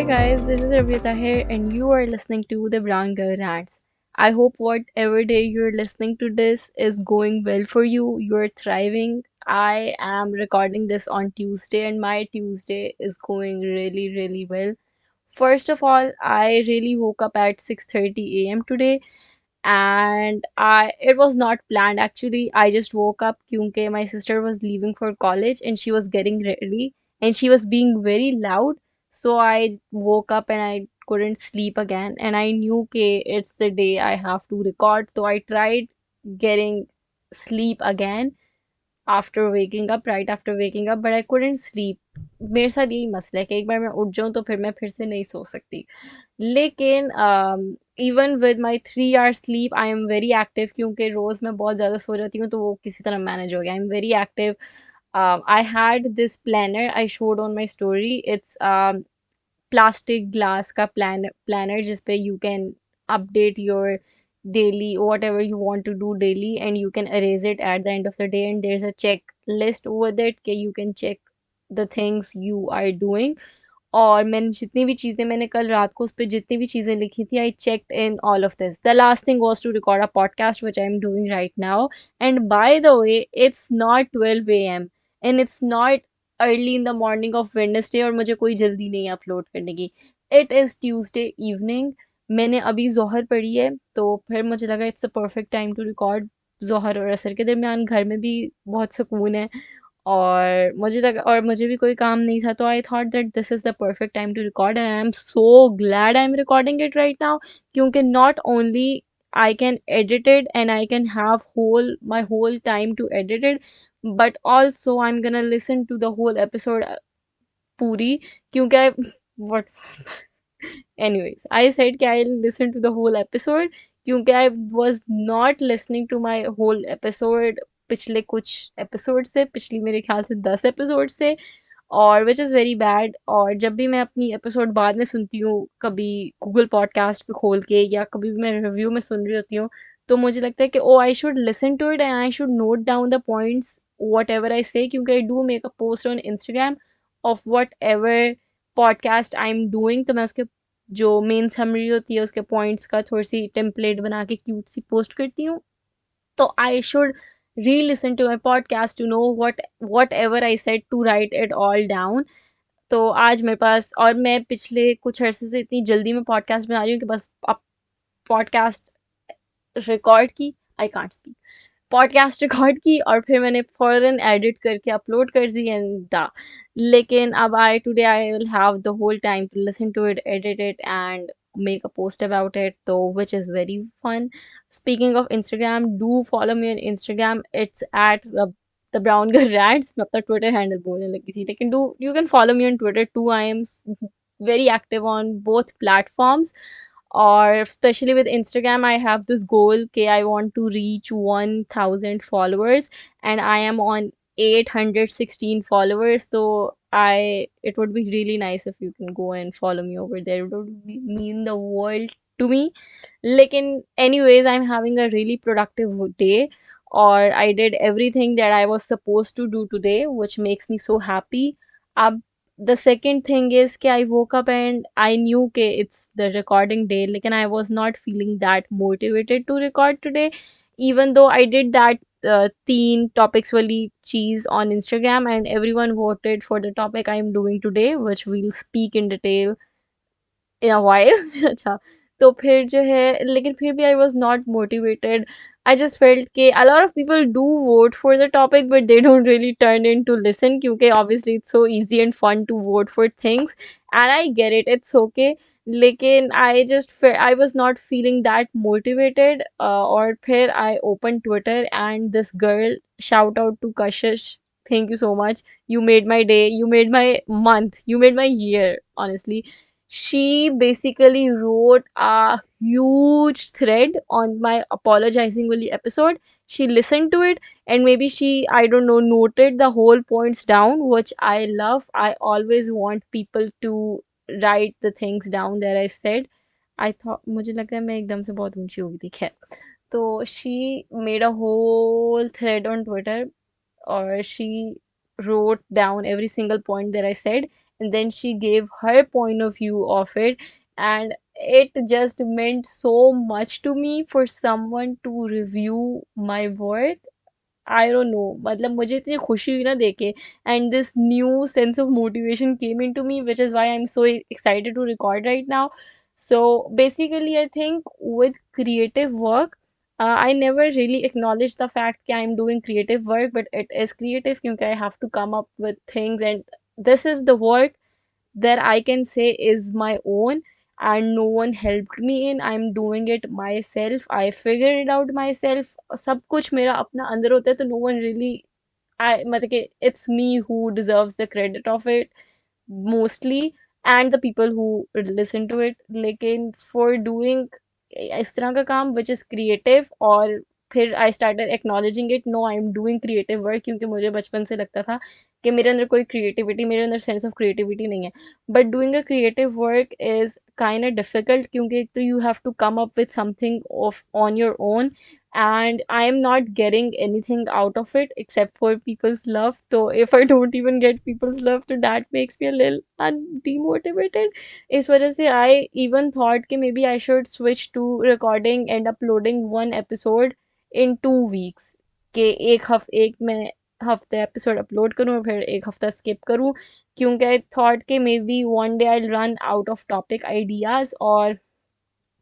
guys, this is Ravita here, and you are listening to the Brown Girl Rants. I hope whatever day you're listening to this is going well for you. You're thriving. I am recording this on Tuesday, and my Tuesday is going really, really well. First of all, I really woke up at 6:30 a.m. today, and I it was not planned actually. I just woke up because my sister was leaving for college and she was getting ready and she was being very loud. So I woke up and I couldn't sleep again, and I knew okay it's the day I have to record. So I tried getting sleep again after waking up, right after waking up, but I couldn't sleep. मेरे साथ यही मसला है कि एक बार मैं उठ जाऊं तो फिर मैं फिर से नहीं सो सकती. लेकिन even with my 3 hour sleep I am very active, क्योंकि रोज मैं बहुत ज़्यादा सो जाती हूँ तो वो किसी तरह मैनेज हो गया. आई am very active. I had this planner I showed on my story. It's plastic glass का planner जिस पे you can update your daily whatever you want to do daily, and you can erase it at the end of the day, and there's a checklist with it कि you can check the things you are doing. और मैंने जितनी भी चीज़ें मैंने कल रात को उस पे जितनी भी चीज़ें लिखी थी, I checked in all of this. The last thing was to record a podcast which I am doing right now. And by the way, it's not 12 a.m. And it's not early in the morning of Wednesday, और मुझे कोई जल्दी नहीं है upload करने की. It is Tuesday evening. मैंने अभी ज़ोहर पढ़ी है, तो फिर मुझे लगा it's a perfect time to record. ज़ोहर और असर के दरमियान घर में भी बहुत सुकून है, और मुझे लगा और मुझे भी कोई काम नहीं था, तो I thought that this is the perfect time to record, and I am so glad I am recording it right now. क्योंकि not only I can edit it and I can have my whole time to edit it, but also I'm gonna listen to the whole episode पूरी, क्योंकि I what anyways, I said कि I'll listen to the whole episode क्योंकि I was not listening to my whole episode पिछले कुछ episode से, पिछली मेरे ख्याल से 10 एपिसोड से, और विच इज़ वेरी बैड. और जब भी मैं अपनी एपिसोड बाद में सुनती हूँ, कभी गूगल पॉडकास्ट पे खोल के या कभी भी मैं रिव्यू में सुन रही होती हूँ, तो मुझे लगता है कि oh I should listen to it and I should note down the points whatever I say, क्योंकि I do make a post on Instagram of whatever podcast I am doing. तो मैं उसके जो main summary होती है उसके points का थोड़ी सी टेम्पलेट बना के क्यूट सी पोस्ट करती हूँ. So I should re-listen to my podcast to know whatever I said, to write it all down. तो आज मेरे पास, और मैं पिछले कुछ अरसे से इतनी जल्दी में पॉडकास्ट बना रही हूँ कि बस अब पॉडकास्ट रिकॉर्ड की, I can't speak, podcast record की और फिर मैंने फ़ौरन एडिट करके अपलोड कर दी एंड दा. लेकिन अब I will have the whole time to listen to it, edit it and make a post about it, so which is very fun. Speaking of Instagram, do follow me on Instagram. It's at the brown girl rants. मैं अपना Twitter handle बोलने लगी थी, लेकिन do you can follow me on Twitter too. I am very active on both platforms. Or especially with Instagram, I have this goal okay, I want to reach 1000 followers, and I am on 816 followers. So it would be really nice if you can go and follow me over there. It would mean the world to me. Lekin anyways, I'm having a really productive day, or I did everything that I was supposed to do today, which makes me so happy. Ab the second thing is कि I woke up and I knew कि it's the recording day, लेकिन I was not feeling that motivated to record today, even though I did that teen topics वाली चीज़ on Instagram and everyone voted for the topic I'm doing today, which we'll speak in detail in a while. अच्छा, तो फिर जो है, लेकिन फिर भी I was not motivated. I just felt कि a lot of people do vote for the topic, but they don't really turn in to listen, क्योंकि obviously it's so easy and fun to vote for things, and I get it, it's okay. लेकिन I was not feeling that motivated. और फिर I opened Twitter and this girl, shout out to Kashish, thank you so much. You made my day, you made my month, you made my year, honestly. She basically wrote a huge thread on my apologizing only episode. She listened to it and maybe she, I don't know, noted the whole points down, which I love. I always want people to write the things down that I said. I thought मुझे लग रहा है मैं एकदम से बहुत ऊंची हो गई थी. खैर, तो she made a whole thread on Twitter, or she wrote down every single point that I said, and then she gave her point of view of it, and it just meant so much to me for someone to review my work. I don't know, मतलब मुझे इतनी खुशी हुई ना देख के, and this new sense of motivation came into me, which is why I'm so excited to record right now. So basically, I think with creative work, I never really acknowledged the fact that I'm doing creative work, but it is creative because I have to come up with things, and this is the work that I can say is my own, and no one helped me in. I'm doing it myself. I figured it out myself. सब कुछ मेरा अपना अंदर होता है, तो no one really, I मतलब कि it's me who deserves the credit of it mostly, and the people who listen to it. लेकिन for doing इस तरह का काम which is creative, और फिर I started acknowledging it, no I am doing creative work, क्योंकि मुझे बचपन से लगता था कि मेरे अंदर कोई क्रिएटिविटी, मेरे अंदर सेंस ऑफ क्रिएटिविटी नहीं है. But doing a creative work is kind of difficult, क्योंकि एक तो you have to come up with something of on your own, and I am not getting anything out of it except for people's love. So if I don't even get people's love, so that makes me a little demotivated. इस वजह से I even thought कि maybe I should switch to recording and uploading one episode in 2 weeks, कि एक मैं हफ्ते episode upload करूँ और फिर एक हफ्ता स्किप करूँ, क्योंकि आई थॉट कि may be one day I run out of topic ideas, और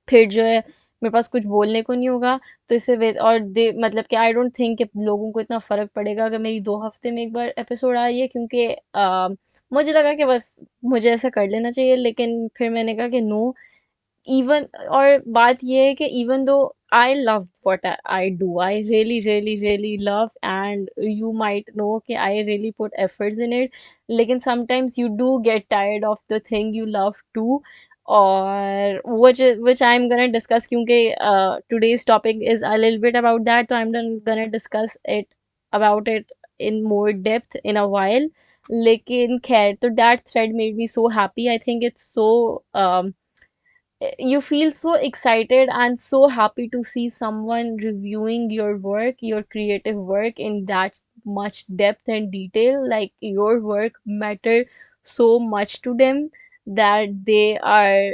फिर जो है मेरे पास कुछ बोलने को नहीं होगा. तो इससे और दे मतलब कि आई डोंट थिंक कि लोगों को इतना फ़र्क पड़ेगा अगर मेरी 2 हफ्ते में एक बार एपिसोड आ रही है, क्योंकि मुझे लगा कि बस मुझे ऐसा कर लेना चाहिए. लेकिन फिर मैंने कहा कि नो, even, और बात ये है कि even though I love what I do, I really really really love, and you might know कि I really put efforts in it, लेकिन sometimes you do get tired of the thing you love too, or which I'm gonna discuss, क्योंकि today's topic is a little bit about that, so I'm gonna discuss it about it in more depth in a while. लेकिन खैर, तो that thread made me so happy. I think it's so you feel so excited and so happy to see someone reviewing your work, your creative work, in that much depth and detail. Like your work matter so much to them that they are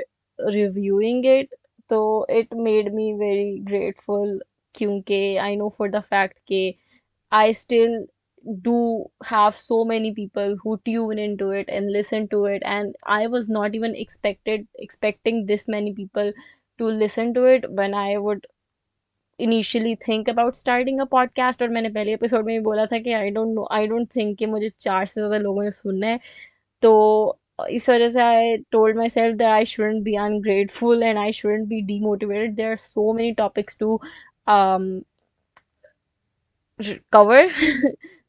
reviewing it. So it made me very grateful, क्योंकि I know for the fact कि I still do have so many people who tune into it and listen to it, and I was not even expecting this many people to listen to it when I would initially think about starting a podcast. और मैंने पहले episode में भी बोला था कि आई don't think कि मुझे 4 से ज़्यादा लोगों ने सुनना है. तो इस वजह से I told myself that I shouldn't be ungrateful and I shouldn't be demotivated. There are so many topics to cover.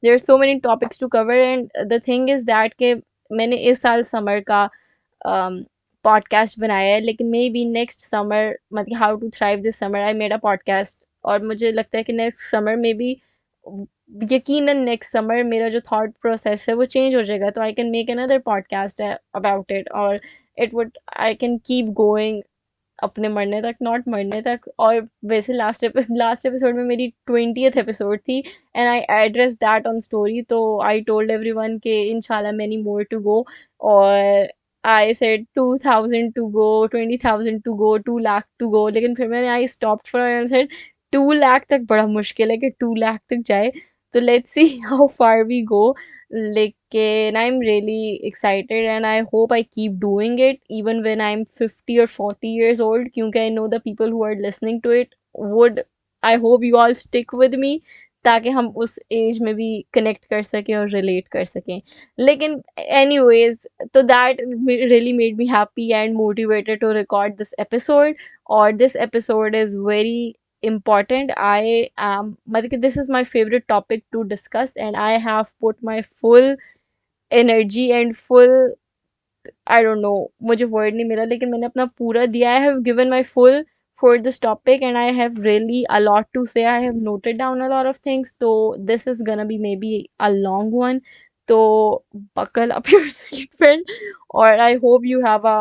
There are so many topics to cover, and the thing is that कि मैंने इस साल summer का podcast बनाया है, लेकिन maybe next summer, मतलब how to thrive this summer, I made a podcast, और मुझे लगता है कि नेक्स्ट समर में भी, यकीनन नेक्स्ट समर, मेरा जो थॉट प्रोसेस है वो चेंज हो जाएगा, तो I can make another podcast about it, और it would I can keep going अपने मरने तक, नॉट मरने तक. और वैसे लास्ट एपिसोड में मेरी 20th एपिसोड थी, and I address that on story. तो आई टोल्ड एवरीवन के इंशाल्लाह मैनी मोर टू गो, और I said 2000 to go, 20,000 to go, 2 lakh to go. लेकिन फिर मैंने I stop for and said 2 lakh तक बड़ा मुश्किल है कि 2 लाख तक जाए. तो let's see how far we go. लेकिन I am really excited, and I hope I keep doing it even when I am 50 or 40 years old, क्योंकि I know the people who are listening to it would, I hope you all stick with me, ताकि हम उस as में भी connect कर सकें और relate कर सकें. लेकिन एनीवेज, तो that really made me happy and motivated to record this episode, or this episode is very important. I am, मतलब this is my favorite topic to discuss, and I have put my full energy and full, I don't know, मुझे word नहीं मिला, लेकिन मैंने अपना पूरा दिया. I have given my full for this topic, and I have really a lot to say. I have noted down a lot of things, so this is gonna be maybe a long one. So buckle up your seatbelt, or I hope you have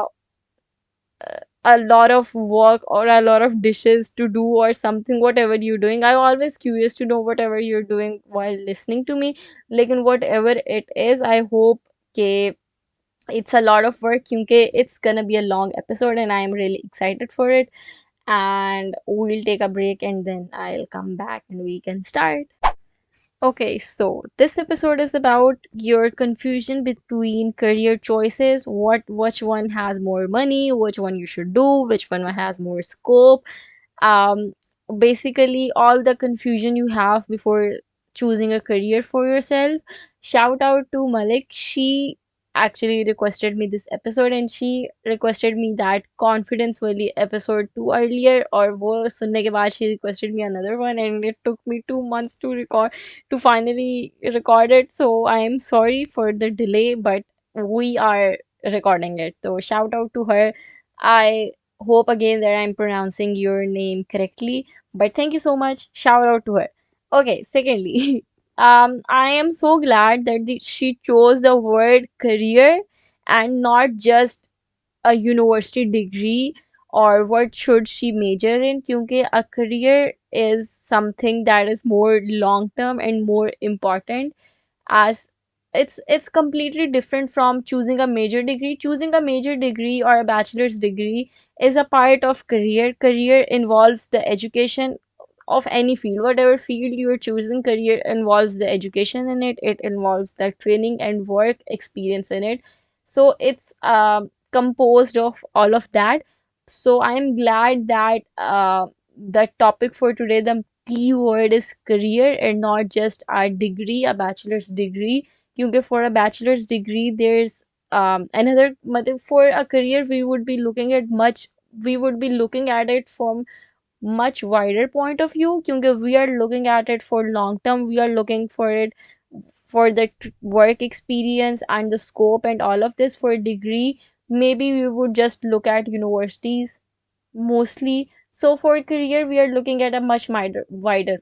a lot of work or a lot of dishes to do or something, whatever you're doing. I'm always curious to know whatever you're doing while listening to me. Like, whatever it is, I hope ke It's a lot of work क्योंकि it's gonna be a long episode and I'm really excited for it. And we'll take a break and then I'll come back and we can start. Okay, so this episode is about your confusion between career choices, which one has more money, which one you should do, which one has more scope, um basically all the confusion you have before choosing a career for yourself. Shout out to Malik. She actually requested me this episode and she requested me that confidence wali episode 2 earlier, or wo sunne ke baad she requested me another one and it took me 2 months to record, to finally record it. So I am sorry for the delay, but we are recording it. So shout out to her. I hope again that I'm pronouncing your name correctly, but thank you so much. Shout out to her. Okay, secondly, I am so glad that she chose the word career and not just a university degree or what should she major in, क्योंकि a career is something that is more long term and more important, as it's completely different from choosing a major degree. Choosing a major degree or a bachelor's degree is a part of career. Career involves the education of any field. Whatever field you're choosing, career involves the education in it, it involves the training and work experience in it. So it's composed of all of that. So I'm glad that the topic for today, the key word is career and not just a degree, a bachelor's degree. Because for a bachelor's degree, there's another, for a career, we would be looking at it from much wider point of view. Because we are looking at it for long term, we are looking for it for the work experience and the scope and all of this. For a degree, maybe we would just look at universities mostly. So for career, we are looking at a much not wider,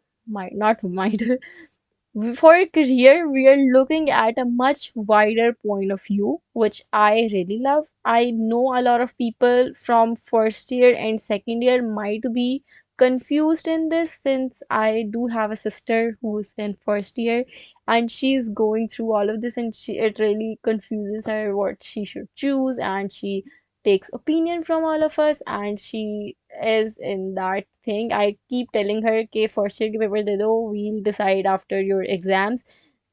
for a career, we are looking at a much wider point of view, which I really love. I know a lot of people from first year and second year might be confused in this, since I do have a sister who's in first year and she's going through all of this and it really confuses her what she should choose, and she takes opinion from all of us and she is in that thing. I keep telling her कि first year के paper दे दो, we'll decide after your exams,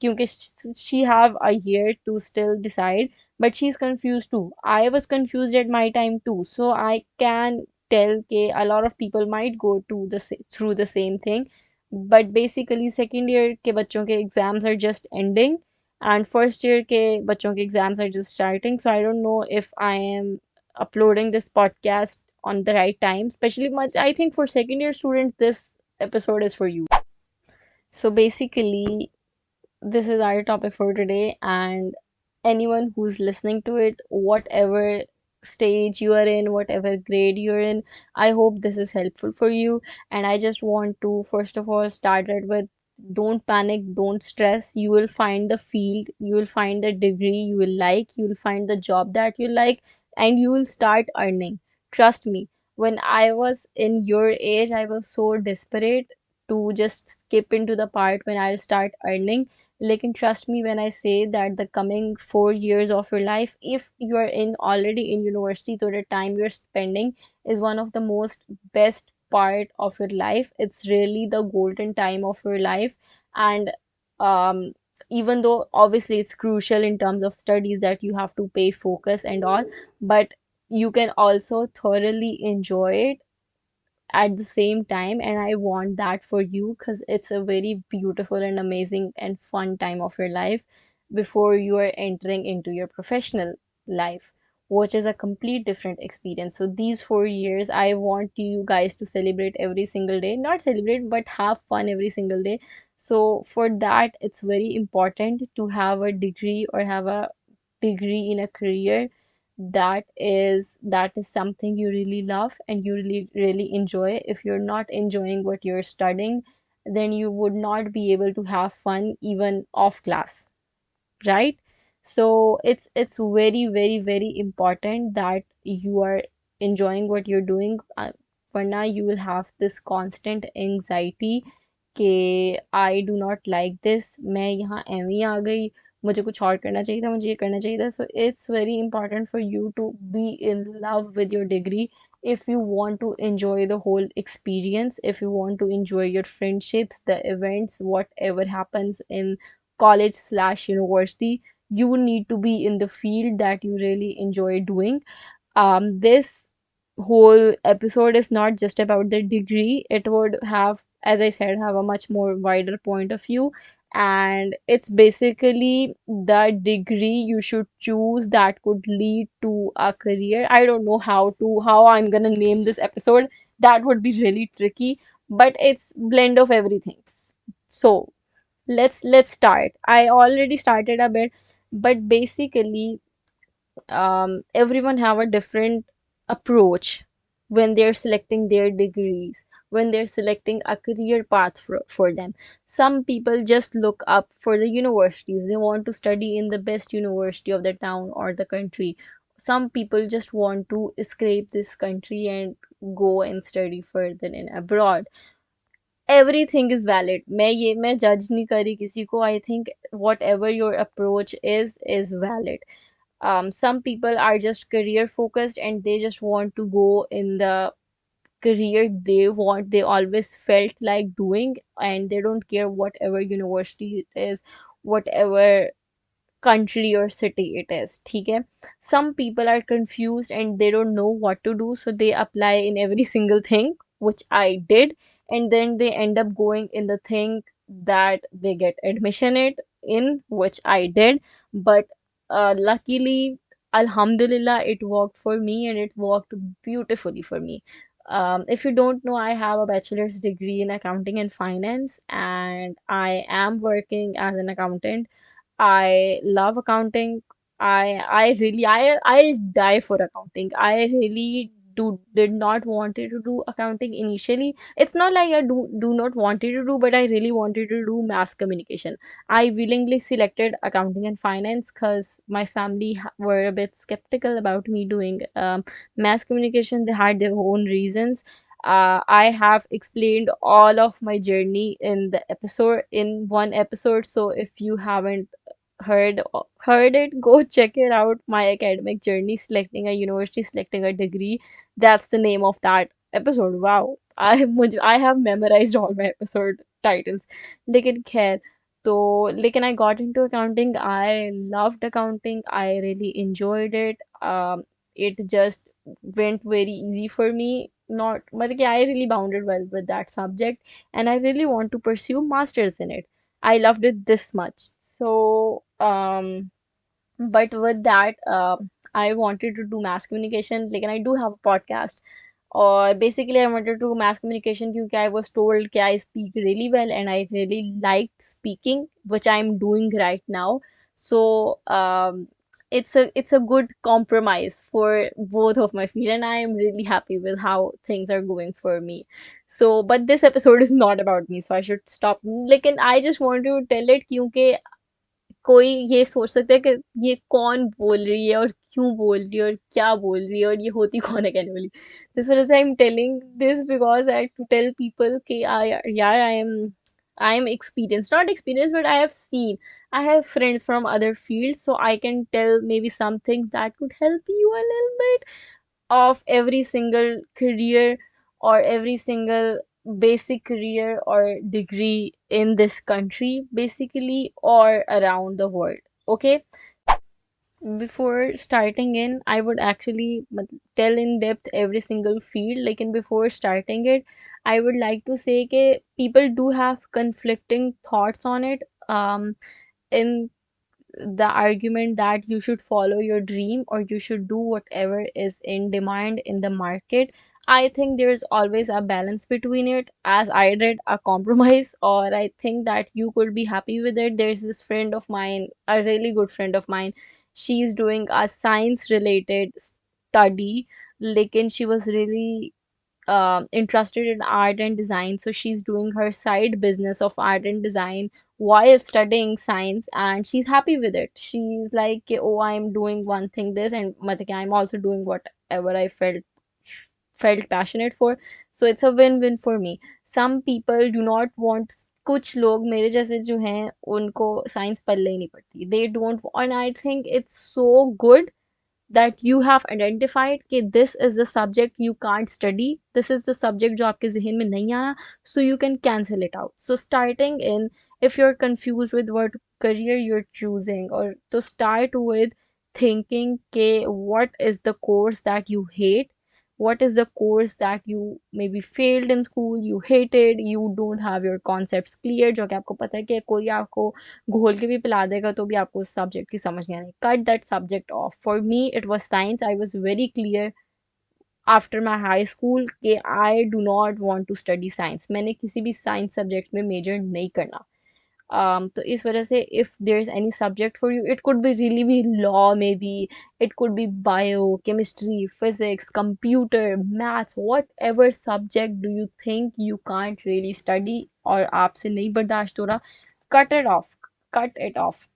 क्योंकि she have a year to still decide. But she's confused too. I was confused at my time too, so I can tell कि a lot of people might go to through the same thing. But basically second year के बच्चों के exams are just ending and first year के बच्चों के exams are just starting. So I don't know if I am uploading this podcast on the right time. Especially much, I think for second year students, this episode is for you. So basically, this is our topic for today, and anyone who's listening to it, whatever stage you are in, whatever grade you're in, I hope this is helpful for you. And I just want to first of all start it with, don't panic, don't stress. You will find the field, you will find the degree you will like, you will find the job that you like, and you will start earning. Trust me, when I was in your age, I was so desperate to just skip into the part when I'll start earning. Like, trust me when I say that the coming 4 years of your life, if you are in already in university, so the time you're spending is one of the most best part of your life. It's really the golden time of your life. And um even though obviously it's crucial in terms of studies that you have to pay focus and all, but you can also thoroughly enjoy it at the same time. And I want that for you because it's a very beautiful and amazing and fun time of your life before you are entering into your professional life, which is a complete different experience. So these 4 years, I want you guys to celebrate every single day, not celebrate but have fun every single day. So for that, it's very important to have a degree or have a degree in a career that is something you really love and you really enjoy. If you're not enjoying what you're studying, then you would not be able to have fun even off class, right? So it's very very very important that you are enjoying what you're doing. For now you will have this constant anxiety कि I do not like this, मैं यहाँ एਵੇਂ ही आ गई, मुझे कुछ और करना चाहिए था, मुझे ये करना चाहिए था. So it's very important for you to be in love with your degree if you want to enjoy the whole experience, if you want to enjoy your friendships, the events, whatever happens in college slash university. You need to be in the field that you really enjoy doing. This whole episode is not just about the degree. It would have, as I said, have a much more wider point of view. And it's basically the degree you should choose that could lead to a career. I don't know how I'm gonna name this episode. That would be really tricky, but it's blend of everything. So let's start. I already started a bit, but basically everyone have a different approach when they're selecting their degrees, when they're selecting a career path for them. Some people just look up for the universities. They want to study in the best university of the town or the country. Some people just want to escape this country and go and study further in abroad. Everything is valid. मैं judge नहीं करी किसी को. I think whatever your approach is valid. Some people are just career focused and they just want to go in the career they always felt like doing, and they don't care whatever university it is, whatever country or city it is. ठीक है. Some people are confused and they don't know what to do, so they apply in every single thing, which I did, and then they end up going in the thing that they get admission in, which I did. But luckily, alhamdulillah, it worked for me and it worked beautifully for me. If you don't know, I have a bachelor's degree in accounting and finance, and I am working as an accountant. I love accounting. I'll die for accounting. I really did not wanted to do accounting initially. It's not like I do not wanted to do, but I really wanted to do mass communication. I willingly selected accounting and finance because my family were a bit skeptical about me doing mass communication. They had their own reasons. I have explained all of my journey in the episode in one episode. So if you haven't heard heard it, go check it out. My academic journey, selecting a university, selecting a degree. That's the name of that episode. Wow, I have memorized all my episode titles. लेकिन खैर, तो लेकिन I got into accounting. I loved accounting. I really enjoyed it. It just went very easy for me. Not मतलब कि I really bounded well with that subject, and I really want to pursue masters in it. I loved it this much. So, but with that, I wanted to do mass communication. Like, and I do have a podcast. Or basically, I wanted to do mass communication because I was told that I speak really well and I really liked speaking, which I'm doing right now. So, it's a good compromise for both of my field, and I am really happy with how things are going for me. So, but this episode is not about me, so I should stop. Like, and I just want to tell it because कोई ये सोच सकता है कि ये कौन बोल रही है और क्यों बोल रही है और क्या बोल रही है और ये होती कौन है कहने वाली. This was I am telling this because I to tell people कि यार I am experienced, not experienced, but I have seen. I have friends from other fields, so I can tell maybe some things that could help you a little bit of every single career or every single basic career or degree in this country, basically, or around the world. Okay, before starting in, I would actually tell in depth every single field. Like, and before starting it, I would like to say that people do have conflicting thoughts on it. In the argument that you should follow your dream or you should do whatever is in demand in the market. I think there's always a balance between it, as I did a compromise, or I think that you could be happy with it. There's this friend of mine, a really good friend of mine. She's doing a science related study, like, and she was really interested in art and design, so she's doing her side business of art and design while studying science, and she's happy with it. She's like, oh, I'm doing one thing this, and matlab कि I'm also doing whatever I felt passionate for. So it's a win-win for me. Some people do not want कुछ लोग मेरे जैसे जो हैं उनको science पल्ले ही नहीं पड़ती, they don't, and I think it's so good that you have identified कि this is the subject you can't study, this is the subject जो आपके जहन में नहीं आया, so you can cancel it out. So starting in, if you're confused with what career you're choosing, or to start with thinking के what is the course that you hate, what is the course that you maybe failed in school, you hated, you don't have your concepts clear, जो कि आपको पता है कि कोई आपको घोल के भी पिला देगा तो भी आपको उस सब्जेक्ट की समझ नहीं आनी, cut that subject off. For me it was science. I was very clear after my high school कि I do not want to study science, मैंने किसी भी साइंस सब्जेक्ट में मेजर नहीं करना. तो इस वजह से if there is any subject for you, it could be really be law, maybe it could be bio chemistry physics computer maths, whatever subject do you think you can't really study और आपसे नहीं बर्दाश्त हो रहा, cut it off, cut it off.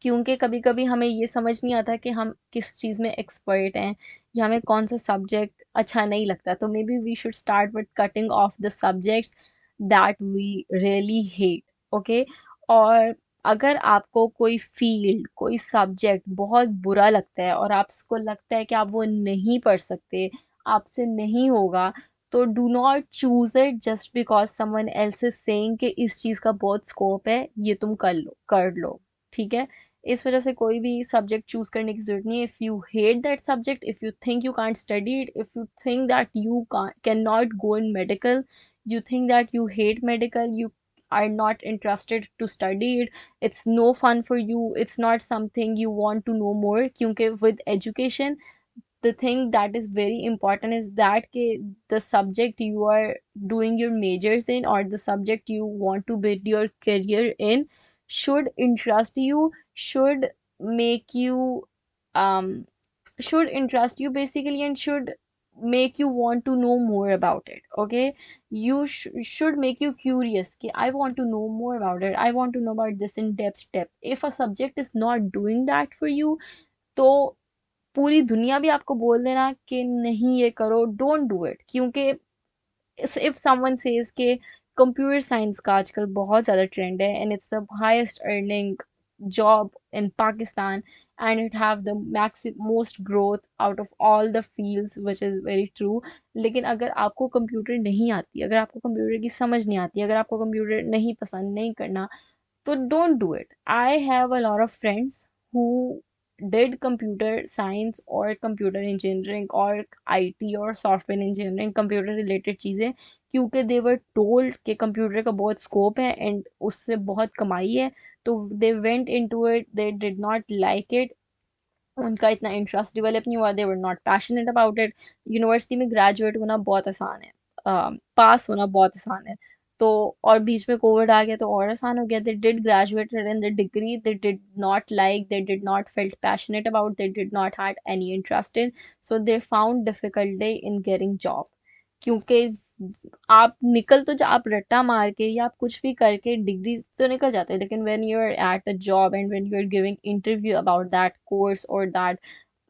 क्योंकि कभी कभी हमें ये समझ नहीं आता कि हम किस चीज़ में एक्सपर्ट हैं या हमें कौन सा सब्जेक्ट अच्छा नहीं लगता, तो maybe we should start with cutting off the subjects that we really hate. Okay. और अगर आपको कोई फील्ड कोई सब्जेक्ट बहुत बुरा लगता है और आपको लगता है कि आप वो नहीं पढ़ सकते, आपसे नहीं होगा, तो do not choose it just because someone else is saying कि इस चीज़ का बहुत स्कोप है, ये तुम कर लो. ठीक है. इस वजह से कोई भी सब्जेक्ट चूज करने की जरूरत नहीं है. If you hate that subject, if you think you can't study it, if you think that you can not go in medical, you think that you hate medical, you are not interested to study it, it's no fun for you, it's not something you want to know more. क्योंकि with education the thing that is very important is that the subject you are doing your majors in, or the subject you want to build your career in, should interest you, should make you um should interest you basically, and should make you want to know more about it. Okay. You should make you curious कि I want to know more about it, I want to know about this in depth. If a subject is not doing that for you, तो पूरी दुनिया भी आपको बोल देना कि नहीं ये करो, डोंट डू इट. क्योंकि इफ समवन सेज के कंप्यूटर साइंस का आजकल बहुत ज़्यादा ट्रेंड है and it's the highest earning job in Pakistan, and it have the most growth out of all the fields, which is very true. लेकिन अगर आपको कंप्यूटर नहीं आती, अगर आपको कंप्यूटर की समझ नहीं आती, अगर आपको कंप्यूटर नहीं पसंद नहीं करना, so don't do it. I have a lot of friends who did computer science or computer engineering or IT or software engineering, computer related चीज़ें, क्योंकि they were told कि कंप्यूटर का बहुत स्कोप है एंड उससे बहुत कमाई है, तो they went into it, they did not like it, उनका इतना इंटरेस्ट डेवलप नहीं हुआ, they were not passionate about it. University में ग्रेजुएट होना बहुत आसान है, पास होना बहुत आसान है. तो और बीच में कोविड आ गया तो और आसान हो गया. They did graduated in the degree, they did not like, they did not felt passionate about, they did not had any interest in, so they found difficulty in getting job. क्योंकि आप निकल तो आप रट्टा मार के या आप कुछ भी करके डिग्री तो निकल जाते हैं, लेकिन when you are at a job and when you are giving interview about that course और that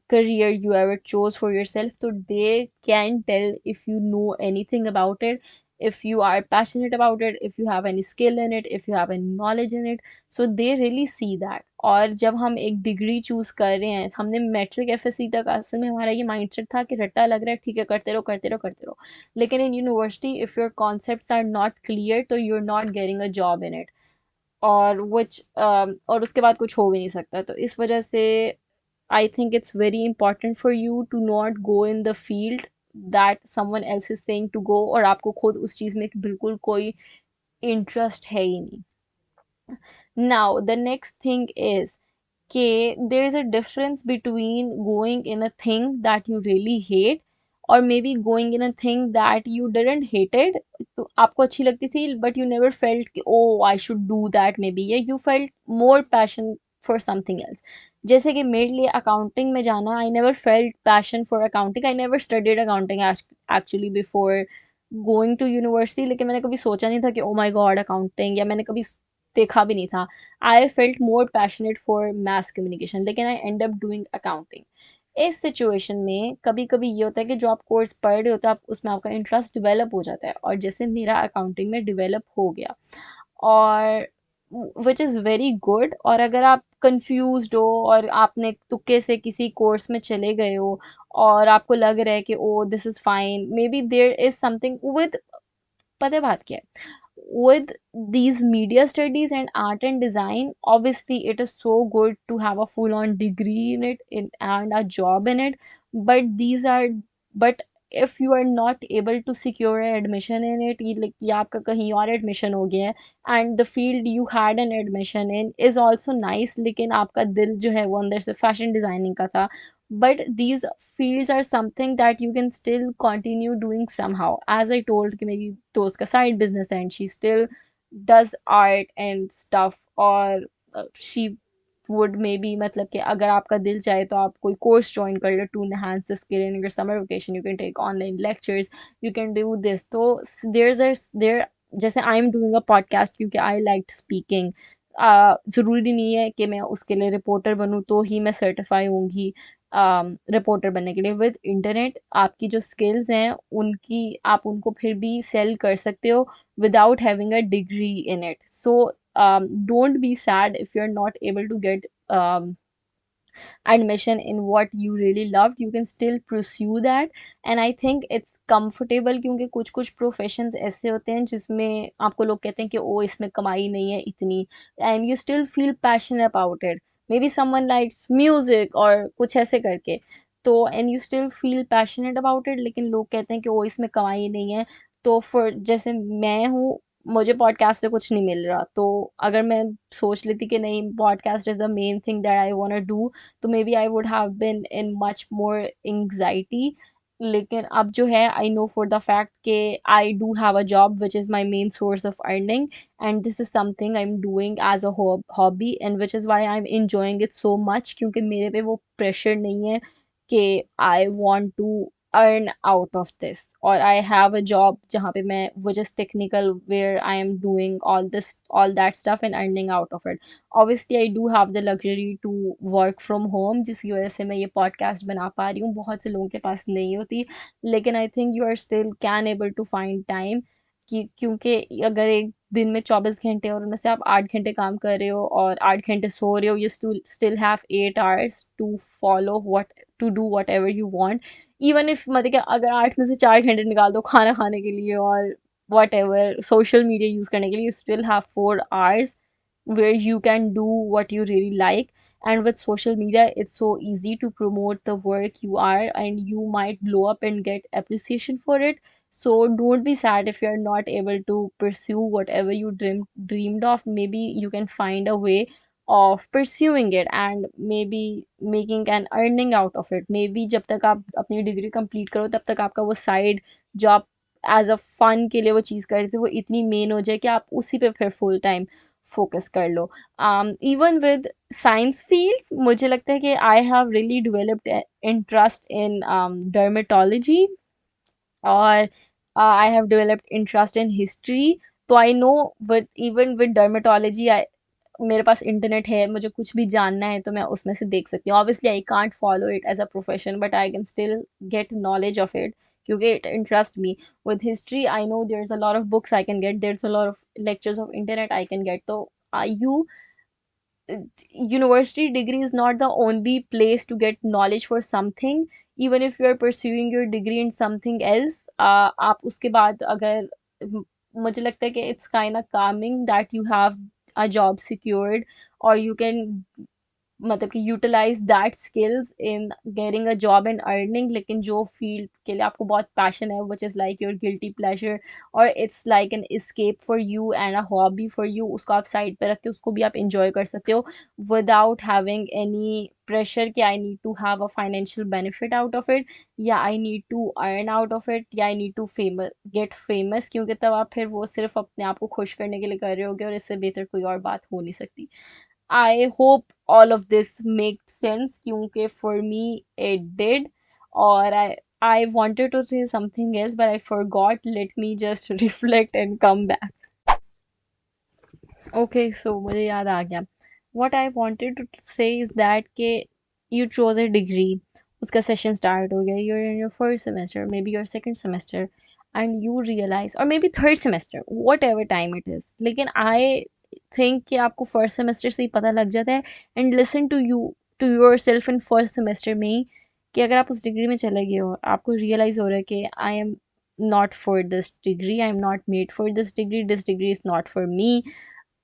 career you ever chose for yourself, so they can tell if you know anything about it, if you are passionate about it, if you have any skill in it, if you have any knowledge in it. So they really see that. और जब हम एक degree choose कर रहे हैं, हमने matric FSc तक असल में हमारा ये माइंडसेट था कि रट्टा लग रहा है, ठीक है करते रहो करते रहो करते रहो. लेकिन in university if your concepts are not clear, तो you are not getting a job in it, और और उसके बाद कुछ हो भी नहीं सकता. तो इस वजह से I think it's very important for you to not go in the field that someone else is saying to go, और आपको खुद उस चीज़ में बिल्कुल कोई इंटरेस्ट है ही नहीं. Now, the next thing is कि there is a difference between going in a thing that you really hate or maybe going in a thing that you didn't hated, तो आपको अच्छी लगती थी but you never felt कि oh I should do that maybe, या you felt more passion for something else. जैसे कि मेरे लिए अकाउंटिंग में जाना, I never felt passion for accounting, I never studied accounting actually before going to university, लेकिन मैंने कभी सोचा नहीं था कि oh my god accounting, या मैंने कभी देखा भी नहीं था. I felt more passionate for mass communication, लेकिन I end up doing accounting. इस सिचुएशन में कभी कभी ये होता है कि जो आप कोर्स पढ़ रहे होते हो आप उसमें आपका इंटरेस्ट डेवलप हो जाता है, और जैसे मेरा अकाउंटिंग में डेवलप हो गया. और विच इज़ वेरी गुड। और अगर आप कंफ्यूज्ड हो और आपने तुक्के से किसी कोर्स में चले गए हो और आपको लग रहा है कि oh this is fine, maybe there is something with, पता है बात क्या है, with these media studies and art and design, obviously it is so good to have a full on degree in it and a job in it, but these are, but if you are not able to secure an admission in it, like या आपका कहीं और admission हो गया है and the field you had an admission in is also nice, लेकिन आपका दिल जो है वो अंदर से fashion designing का था, but these fields are something that you can still continue doing somehow. As I told कि मेरी दोस्त का side business है and she still does art and stuff, और she would maybe, मतलब कि अगर आपका दिल चाहे तो आप कोई course join कर लो to enhance the skill in your summer vacation, you can take online lectures, you can do this. तो there's a there, जैसे आई एम डूइंग अ पॉडकास्ट क्योंकि आई लाइक स्पीकिंग, ज़रूरी नहीं है कि मैं उसके लिए रिपोर्टर बनूँ तो ही मैं सर्टिफाई होंगी रिपोर्टर बनने के लिए। विद इंटरनेट आपकी जो स्किल्स हैं उनकी आप उनको फिर भी सेल कर सकते हो without having a degree in it. So don't be sad if you're not able to get admission in what you really loved, you can still pursue that. And I think it's comfortable क्योंकि कुछ कुछ professions ऐसे होते हैं जिसमें आपको लोग कहते हैं कि ओ इसमें कमाई नहीं है इतनी, and you still feel passionate about it. Maybe someone likes music और कुछ ऐसे करके, तो and you still feel passionate about it, लेकिन लोग कहते हैं कि ओ इसमें कमाई नहीं है। तो for जैसे मैं हूँ, मुझे पॉडकास्ट से कुछ नहीं मिल रहा, तो अगर मैं सोच लेती कि नहीं podcast is the main thing that I want to do, तो maybe I would have been in much more anxiety. लेकिन अब जो है I know for the fact कि I do have a job which is my main source of earning, and this is something I am doing as a hobby, and which is why I am enjoying it so much, क्योंकि मेरे पे वो pressure नहीं है कि I want to earn out of this, or I have a job जहाँ पे मैं, which is technical, where I am doing all that stuff and earning out of it. Obviously I do have the luxury to work from home, जिसकी वजह से मैं ये podcast बना पा रही हूँ, बहुत से लोगों के पास नहीं होती। लेकिन I think you are still can able to find time, कि क्योंकि अगर एक दिन में 24 घंटे और उनमें से आप 8 घंटे काम कर रहे हो और 8 घंटे सो रहे हो, you still have 8 hours to follow what to do whatever you want, even if, मतलब कि अगर 8 में से 4 घंटे निकाल दो खाना खाने के लिए और what ever social media use करने के लिए, you still have 4 hours where you can do what you really like. And with social media it's so easy to promote the work you are, and you might blow up and get appreciation for it. So don't be sad if you're not able to pursue whatever you dreamed of. Maybe you can find a way of pursuing it and maybe making an earning out of it. Maybe जब तक आप अपनी degree complete करो तब तक आपका वो side job as a fun के लिए वो चीज़ कर रहे थे वो इतनी मेन हो जाए कि आप उसी पे फिर फुल टाइम फोकस कर लो। इवन विद साइंस फील्ड्स मुझे लगता है कि I have really developed interest in dermatology, और I have developed interest in history. तो I know with even with dermatology, मेरे पास इंटरनेट है, मुझे कुछ भी जानना है तो मैं उसमें से देख सकती हूँ। Obviously I can't follow it as a profession, but I can still get knowledge of it क्योंकि it interest me. With history I know there is a lot of books I can get, there is a lot of lectures of internet I can get. तो you university degree is not the only place to get knowledge for something. Even if you are pursuing your degree in something else, आप उसके बाद अगर मुझे लगता है कि it's kind of calming that you have a job secured, or you can मतलब कि utilize that skills in getting a job and earning. लेकिन जो फील्ड के लिए आपको बहुत पैशन है, which is like your guilty pleasure, और it's like an escape for you and a hobby for you, उसको आप साइड पे रख के उसको भी आप इंजॉय कर सकते हो विदाउट हैविंग एनी प्रेशर कि I need to have a financial benefit out of it, या I need to earn out of it, या I need to famous get famous, क्योंकि तब आप फिर वो सिर्फ अपने आप को खुश करने के लिए कर रहे होगे और इससे बेहतर कोई और बात हो नहीं सकती। I hope all of this makes sense क्योंकि for me it did, or I wanted to say something else but I forgot. Let me just reflect and come back. Okay, so मुझे याद आ गया. What I wanted to say is that कि you chose a degree, उसका session start हो गया, you're in your first semester, maybe your second semester. and you realize, or maybe third semester, whatever time it is, लेकिन I think कि आपको first semester से ही पता लग जाता है, and listen to you, to yourself in first semester में ही, कि अगर आप उस डिग्री में चले गए हो, आपको रियलाइज हो रहा है कि आई am not for this degree, I am not made for this degree is not for me,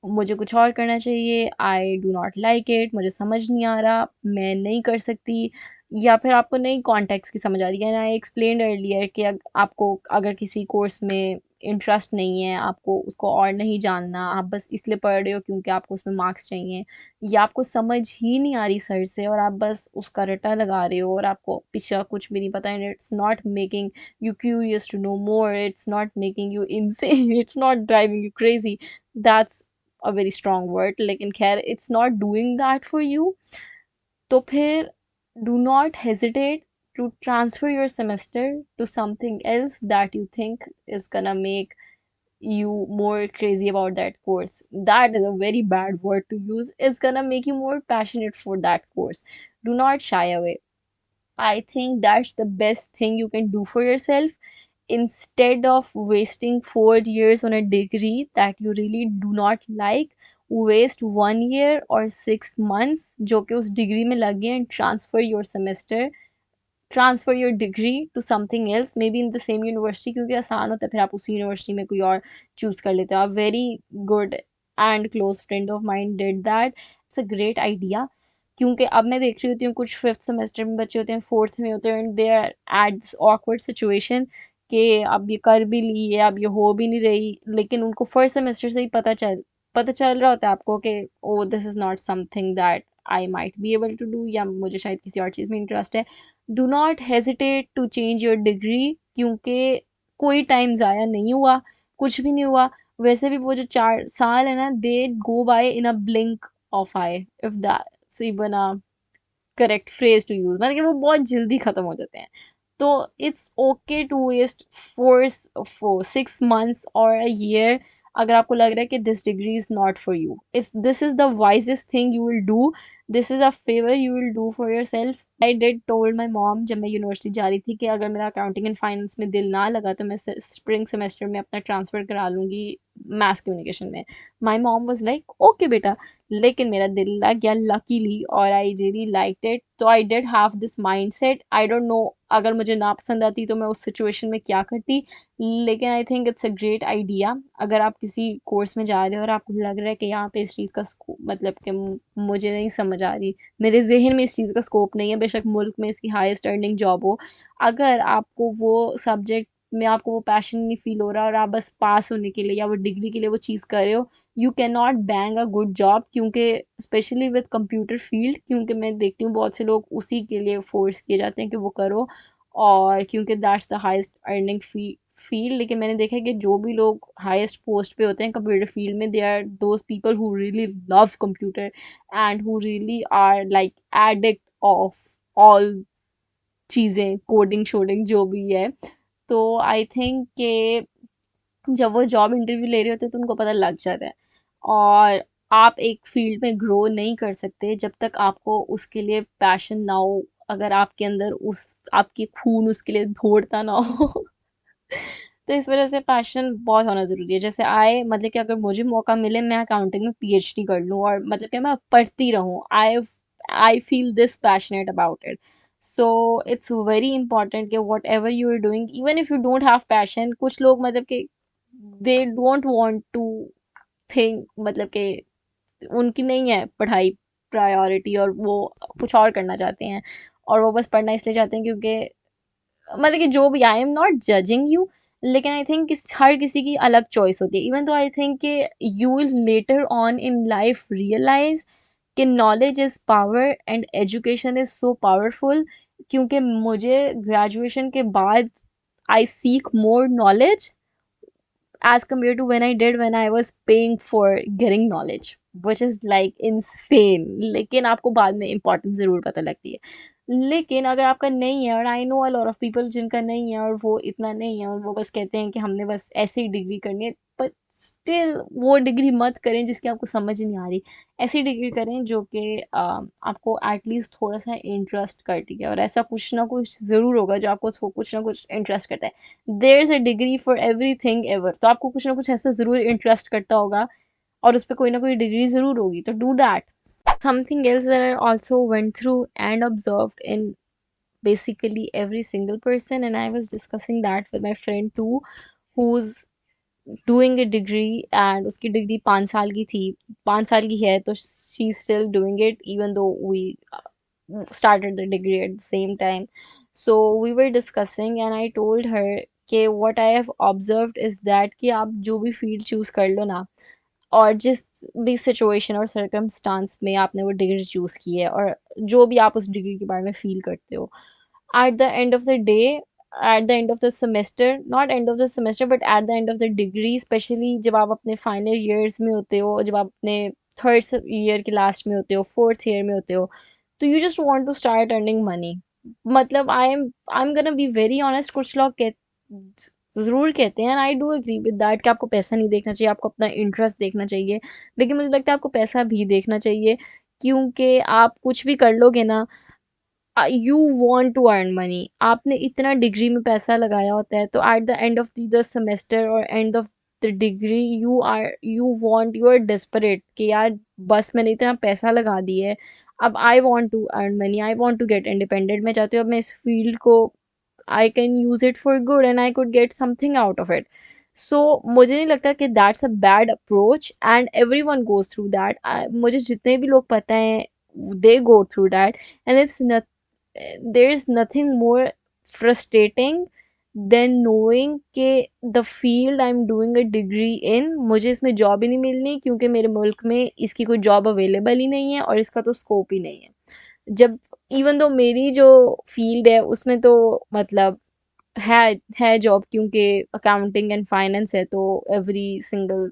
मुझे कुछ और करना चाहिए, आई डू नॉट लाइक इट, मुझे समझ नहीं आ रहा, मैं नहीं कर सकती, या फिर आपको नई कॉन्टेक्स्ट की समझ आ रही है। एंड आई एक्सप्लेन्ड अर्लियर कि आपको अगर किसी कोर्स में इंटरेस्ट नहीं है, आपको उसको और नहीं जानना, आप बस इसलिए पढ़ रहे हो क्योंकि आपको उसमें मार्क्स चाहिए, या आपको समझ ही नहीं आ रही सर से और आप बस उसका रट्टा लगा रहे हो और आपको पीछे कुछ भी नहीं पता, and it's not making you curious to know more, it's not making you insane, it's not driving you crazy, that's a very strong word, लेकिन खैर it's not doing that for you, तो फिर do not hesitate to transfer your semester to something else that you think is gonna make you more crazy about that course. That is a very bad word to use. It's gonna make you more passionate for that course. Do not shy away. I think that's the best thing you can do for yourself. Instead of wasting 4 years on a degree that you really do not like, waste 1 year or 6 months जो कि उस degree में लगे, and transfer your semester, transfer your degree to something else, maybe in the same university, क्योंकि आसान होता है फिर आप उसी यूनिवर्सिटी में कोई और चूज़ कर लेते हो। आप very good and close friend of mind did that, it's a great idea. क्योंकि अब मैं देख रही होती हूँ कुछ फिफ्थ सेमेस्टर में बच्चे होते हैं, फोर्थ में होते हैं, and they are at this awkward situation कि अब ये कर भी ली है, अब ये हो भी नहीं रही, लेकिन उनको फर्स्ट सेमेस्टर से ही पता चल रहा होता है आपको कि oh this is not something that I might be able to do, या मुझे शायद किसी और चीज़ में इंटरेस्ट है। Do not hesitate to change your degree, क्योंकि कोई टाइम ज़ाया नहीं हुआ, कुछ भी नहीं हुआ। वैसे भी वो जो 4 साल है ना, they go by in a blink of eye, if that's even a correct phrase to use, मतलब कि वो बहुत जल्दी खत्म हो जाते हैं। तो it's okay to waste four 6 months और अ ईयर, अगर आपको लग रहा है कि this degree is not for you, it's this is the wisest thing you will do, this is a favour you will do for your self. I did told my mom जब मैं university जा रही थी कि अगर मेरा accounting and finance में दिल ना लगा तो मैं स्प्रिंग सेमेस्टर में अपना ट्रांसफ़र करा लूँगी मास कम्युनिकेशन में। My mom was like okay बेटा, लेकिन मेरा दिल लग गया लकीली, और आई रियली लाइक्ड इट, तो I did have this mindset. I don't no अगर मुझे ना पसंद आती तो मैं उस सिचुएशन में क्या करती, लेकिन I think it's a great idea. अगर आप किसी कोर्स में जा रहे हो और आपको लग रहा है कि यहाँ पे इस चीज़ का मतलब कि मुझे नहीं समझ आ रही, मेरे जहन में इस चीज़ का स्कोप नहीं है, बेशक मुल्क में इसकी हाईएस्ट अर्निंग जॉब हो, अगर आपको वो सब्जेक्ट में आपको वो पैशन नहीं फील हो रहा और आप बस पास होने के लिए या वो डिग्री के लिए वो चीज़ कर रहे हो, you can not bang a good job, क्योंकि स्पेशली विद कंप्यूटर फील्ड, क्योंकि मैं देखती हूँ बहुत से लोग उसी के लिए फोर्स किए जाते हैं कि वो करो, और क्योंकि that's the highest earning field. लेकिन मैंने देखा है कि जो भी लोग हाईएस्ट पोस्ट पे होते हैं कंप्यूटर फील्ड में, they are those people who really love computer and who really are like addict of all चीज़ें, कोडिंग शोडिंग जो भी है। तो आई थिंक कि जब वो जॉब इंटरव्यू ले रहे होते हैं तो उनको पता लग जाता है, और आप एक फील्ड में ग्रो नहीं कर सकते जब तक आपको उसके लिए पैशन ना हो, अगर आपके अंदर उस आपकी खून उसके लिए दौड़ता ना हो। तो इस वजह से पैशन बहुत होना ज़रूरी है। जैसे आए मतलब कि अगर मुझे मौका मिले मैं अकाउंटिंग में पीएचडी कर लूँ और मतलब कि मैं पढ़ती रहूँ, I feel this passionate about it. So it's very important कि whatever you are doing, even if you don't have passion, कुछ लोग मतलब कि they don't want to think, मतलब कि उनकी नहीं है पढ़ाई प्रायोरिटी और वो कुछ और करना चाहते हैं, और वो बस पढ़ना इसलिए चाहते हैं क्योंकि मतलब कि जो भी, आई एम नॉट जजिंग यू, लेकिन आई थिंक हर किसी की अलग चॉइस होती है। इवन तो आई थिंक कि you will later on in life realize कि knowledge is power and education is so powerful, क्योंकि मुझे ग्रेजुएशन के बाद I seek more knowledge as compared to when I did when I was paying for getting knowledge, which is like insane, लेकिन आपको बाद में importance ज़रूर पता लगती है। लेकिन अगर आपका नहीं है, और I no a lot of people जिनका नहीं है और वो इतना नहीं है और वो बस कहते हैं कि हमने बस ऐसी डिग्री करनी है, बट स्टिल वो डिग्री मत करें जिसकी आपको समझ नहीं आ रही। ऐसी डिग्री करें जो कि आपको एटलीस्ट थोड़ा सा इंटरेस्ट करती है, और ऐसा कुछ ना कुछ ज़रूर होगा जो आपको कुछ ना कुछ इंटरेस्ट करता है। There is a degree for everything ever, तो आपको कुछ ना कुछ ऐसा ज़रूर इंटरेस्ट करता होगा और उस पर कोई ना कोई डिग्री ज़रूर होगी, तो do that. Something else that I also went through and observed in basically every single person, and I was discussing that with my friend too, who's doing a degree, and उसकी degree 5 साल की थी, 5 साल की है, तो she is still doing it even though we started the degree at the same time. So we were discussing and I told her कि what I have observed is that कि आप जो भी फील्ड चूज़ कर लो ना, और जिस भी सिचुएशन और सर्कमस्टांस में आपने वो डिग्री चूज़ की है, और जो भी आप उस डिग्री के बारे में फ़ील करते हो, at the end of the day, at the end of the semester, not end of the semester but at the end of the degree, especially जब आप अपने फाइनल ईयर्स में होते हो, जब आप अपने थर्ड ईयर के लास्ट में होते हो, फोर्थ ईयर में होते हो, तो you just want to start earning money. मतलब I am gonna be very honest, कुछ लोग ज़रूर कहते हैं, and I do agree with that, कि आपको पैसा नहीं देखना चाहिए, आपको अपना इंटरेस्ट देखना चाहिए। लेकिन मुझे लगता है आपको पैसा भी देखना चाहिए, क्योंकि आप कुछ भी कर लोगे ना, you want to earn money, आपने इतना डिग्री में पैसा लगाया होता है, तो at the end of the semester और end of the degree you are desperate कि यार बस मैंने इतना पैसा लगा दिया है, अब I want to earn money, I want to get independent, मैं चाहती हूँ अब मैं इस फील्ड को I can use it for good and I could get something out of it. So मुझे नहीं लगता कि that's a bad approach and everyone goes through that. मुझे जितने भी लोग पता हैं, they go through that, and it's not, there is nothing more frustrating than knowing कि the field I'm doing a degree in, मुझे इसमें जॉब ही नहीं मिलनी क्योंकि मेरे मुल्क में इसकी कोई जॉब अवेलेबल ही नहीं है और इसका तो स्कोप ही नहीं है। जब इवन दो मेरी जो फील्ड है उसमें तो मतलब है है जॉब, क्योंकि अकाउंटिंग एंड फाइनेंस है, तो every single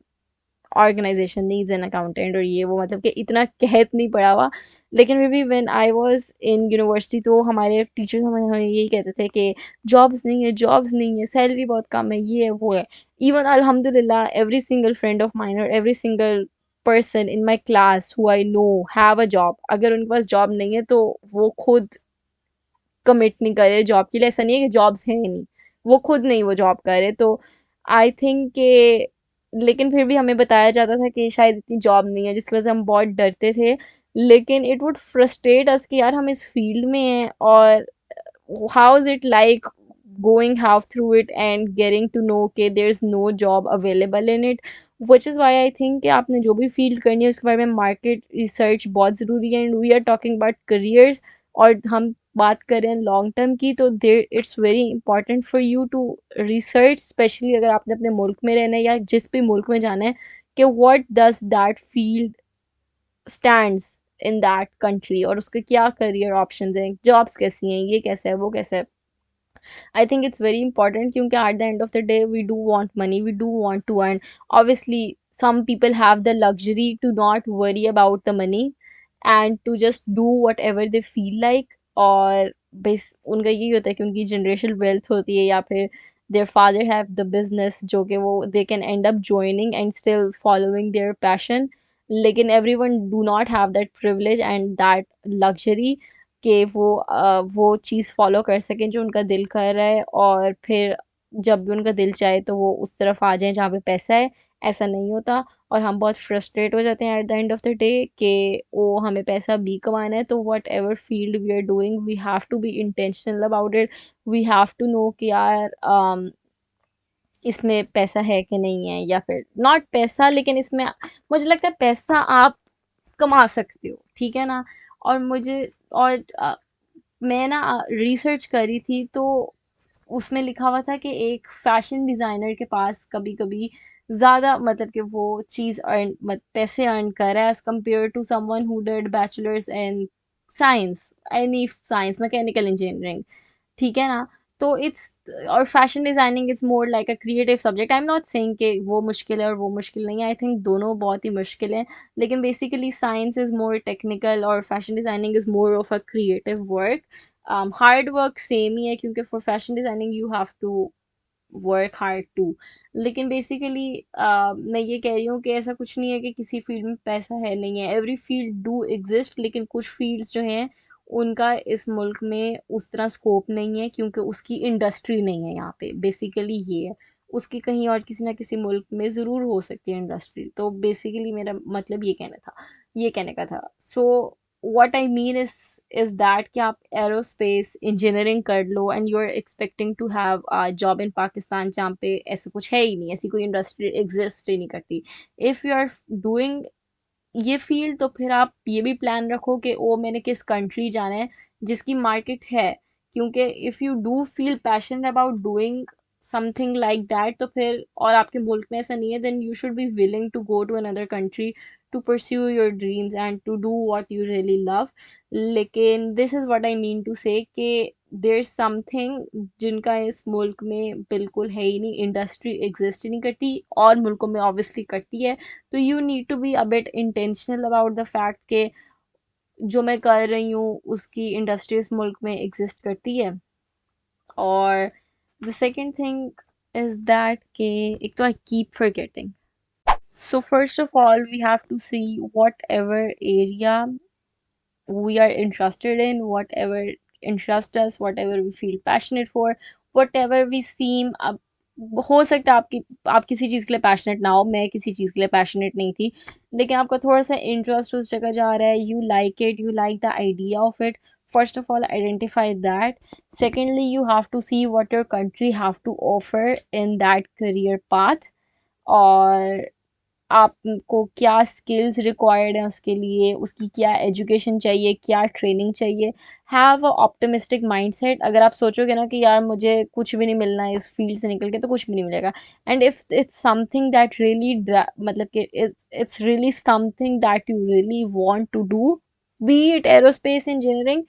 organisation needs an accountant और ये वो, मतलब कि इतना कहत नहीं पड़ा हुआ। लेकिन फिर भी when I was in university, तो हमारे टीचर्स हमें यही कहते थे कि जॉब्स नहीं है, जॉब्स नहीं है, सैलरी बहुत कम है, ये है वो है। इवन अल्हम्दुलिल्लाह every single friend of mine और every single person in my class who I know have a job, अगर उनके पास जॉब नहीं है तो वो खुद कमिट नहीं करे जॉब के लिए। ऐसा नहीं है कि जॉब्स हैं ही नहीं, वो खुद नहीं वो जॉब करे, तो आई थिंक कि, लेकिन फिर भी हमें बताया जाता था कि शायद इतनी जॉब नहीं है, जिसकी वजह से हम बहुत डरते थे। लेकिन इट वुड फ्रस्ट्रेट अस कि यार हम इस फील्ड में हैं, और how is it like going half through it and getting to know कि there is no job available in it, which is why I think कि आपने जो भी फील्ड करनी है उसके बारे में मार्केट रिसर्च बहुत ज़रूरी है, and we are talking about careers, और हम बात करें लॉन्ग टर्म की, तो there it's very important for you to research, specially अगर आपने अपने मुल्क में रहना है या जिस भी मुल्क में जाना है, कि what does that field stands in that country, और उसके क्या करियर ऑप्शंस हैं, जॉब्स कैसी हैं, ये कैसा है, वो कैसा है। I think it's very important क्योंकि at the end of the day we do want money, we do want to earn. Obviously, some people have the luxury to not worry about the money and to just do whatever they feel like, और बस उनका यही होता है कि उनकी generational wealth होती है, या फिर their father have the business जो कि वो they can end up joining and still following their passion. लेकिन everyone do not have that privilege and that luxury कि वो चीज़ फ़ॉलो कर सकें जो उनका दिल कर रहा है, और फिर जब भी उनका दिल चाहे तो वो उस तरफ आ जाएँ जहाँ पे पैसा है। ऐसा नहीं होता, और हम बहुत फ्रस्ट्रेट हो जाते हैं at the end of the day कि ओ हमें पैसा भी कमाना है, तो whatever field we are doing we have to be intentional about it. We have to know कि यार इसमें पैसा है कि नहीं है, या फिर नॉट पैसा, लेकिन इसमें मुझे लगता है पैसा आप कमा सकते हो, ठीक है ना। और मुझे और मैं ना रिसर्च करी थी, तो उसमें लिखा हुआ था कि एक फैशन डिज़ाइनर के पास कभी कभी ज़्यादा, मतलब कि वो चीज़ अर्न पैसे अर्न कर रहा है as compare to someone who did bachelors in science, any science, mechanical engineering, ठीक है ना। तो इट्स, और fashion designing is more like a creative subject. I am not saying कि वो मुश्किल है और वो मुश्किल नहीं है, आई थिंक दोनों बहुत ही मुश्किल हैं। लेकिन basically science is more technical और fashion designing is more of a creative work. Hard work same ही है, क्योंकि for fashion designing you have to work hard too. लेकिन बेसिकली मैं ये कह रही हूँ कि ऐसा कुछ नहीं है कि किसी फील्ड में पैसा है नहीं है, एवरी फील्ड डू एग्जिस्ट। लेकिन कुछ फील्ड्स जो हैं उनका इस मुल्क में उस तरह स्कोप नहीं है, क्योंकि उसकी इंडस्ट्री नहीं है यहाँ पे, बेसिकली ये है। उसकी कहीं और किसी ना किसी मुल्क में ज़रूर हो सकती है इंडस्ट्री। तो बेसिकली मेरा मतलब ये कहना था, ये कहने का था। So what I mean is that कि आप एरोस्पेस इंजीनियरिंग कर लो and you are expecting to have a job in Pakistan, जहाँ पे ऐसा कुछ है ही नहीं, ऐसी कोई इंडस्ट्री एग्जिस्ट ही नहीं करती। इफ़ यू आर डूइंग ये फील्ड, तो फिर आप ये भी प्लान रखो कि ओ मैंने किस कंट्री जाना है जिसकी मार्केट है। क्योंकि if you do feel passion about doing something like that, तो फिर और आपके मुल्क में ऐसा नहीं है, then you should be willing to go to another country to pursue your dreams and to do what you really love. लेकिन this is what I mean to say कि देयर समथिंग जिनका इस मुल्क में बिल्कुल है ही नहीं, इंडस्ट्री एग्जिस्ट ही नहीं करती, और मुल्कों में ऑब्वियसली करती है। तो you need to be a bit intentional about the fact कि जो मैं कर रही हूँ उसकी इंडस्ट्री इस मुल्क में एग्जिस्ट करती है। और the second thing is that कि एक तो I keep forgetting. So first of all we have to see whatever area we are interested in, whatever interest us, whatever we feel passionate for, whatever we seem अब हो सकता है आपकी आप किसी चीज़ के लिए पैशनेट ना हो, मैं किसी चीज़ के लिए पैशनेट नहीं थी, लेकिन आपका थोड़ा सा इंटरेस्ट उस जगह जा रहा है, you like it, you like the idea of it. First of all identify that. Secondly you have to see what your country have to offer in that career path, और आपको क्या स्किल्स रिक्वायर्ड हैं उसके लिए, उसकी क्या education चाहिए, क्या ट्रेनिंग चाहिए। Have a optimistic mindset. अगर आप सोचोगे ना कि यार मुझे कुछ भी नहीं मिलना है इस फील्ड से निकल के, तो कुछ भी नहीं मिलेगा। And if it's something that really मतलब कि it's really something that you really want to do, be it aerospace engineering,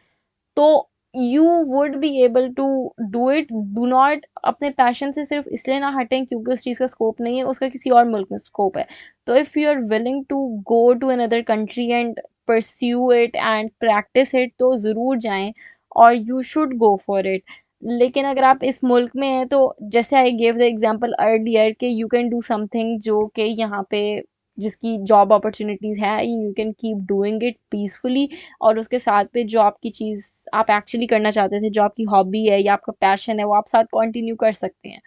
तो you would be able to do it. Do not अपने पैशन से सिर्फ इसलिए ना हटें क्योंकि उस चीज़ का स्कोप नहीं है, उसका किसी और मुल्क में स्कोप है। तो if you are willing to go to another country and pursue it and practise it, तो ज़रूर जाएं, और you should go for it. लेकिन अगर आप इस मुल्क में हैं, तो जैसे I gave the example earlier कि यू कैन डू समथिंग जो कि यहाँ पे जिसकी जॉब अपॉर्चुनिटीज़ है, you can keep doing it peacefully, और उसके साथ पे जो आपकी चीज़ आप एक्चुअली करना चाहते थे, जो आपकी हॉबी है या आपका पैशन है, वो आप साथ कंटिन्यू कर सकते हैं।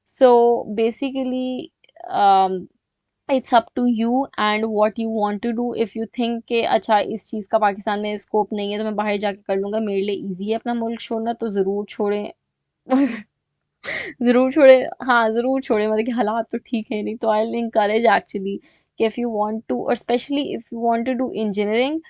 So basically it's up to you and what you want to do. If you think कि अच्छा इस चीज़ का पाकिस्तान में स्कोप नहीं है, तो मैं बाहर जाके कर लूँगा, मेरे लिए ईजी है अपना मुल्क छोड़ना, तो ज़रूर छोड़ें। ज़रूर छोड़ें, हाँ ज़रूर छोड़ें, मतलब कि हालात तो ठीक है नहीं, तो आई विल इनकरेज एक्चुअली कि इफ़ यू वांट टू, और specially if you want to do engineering,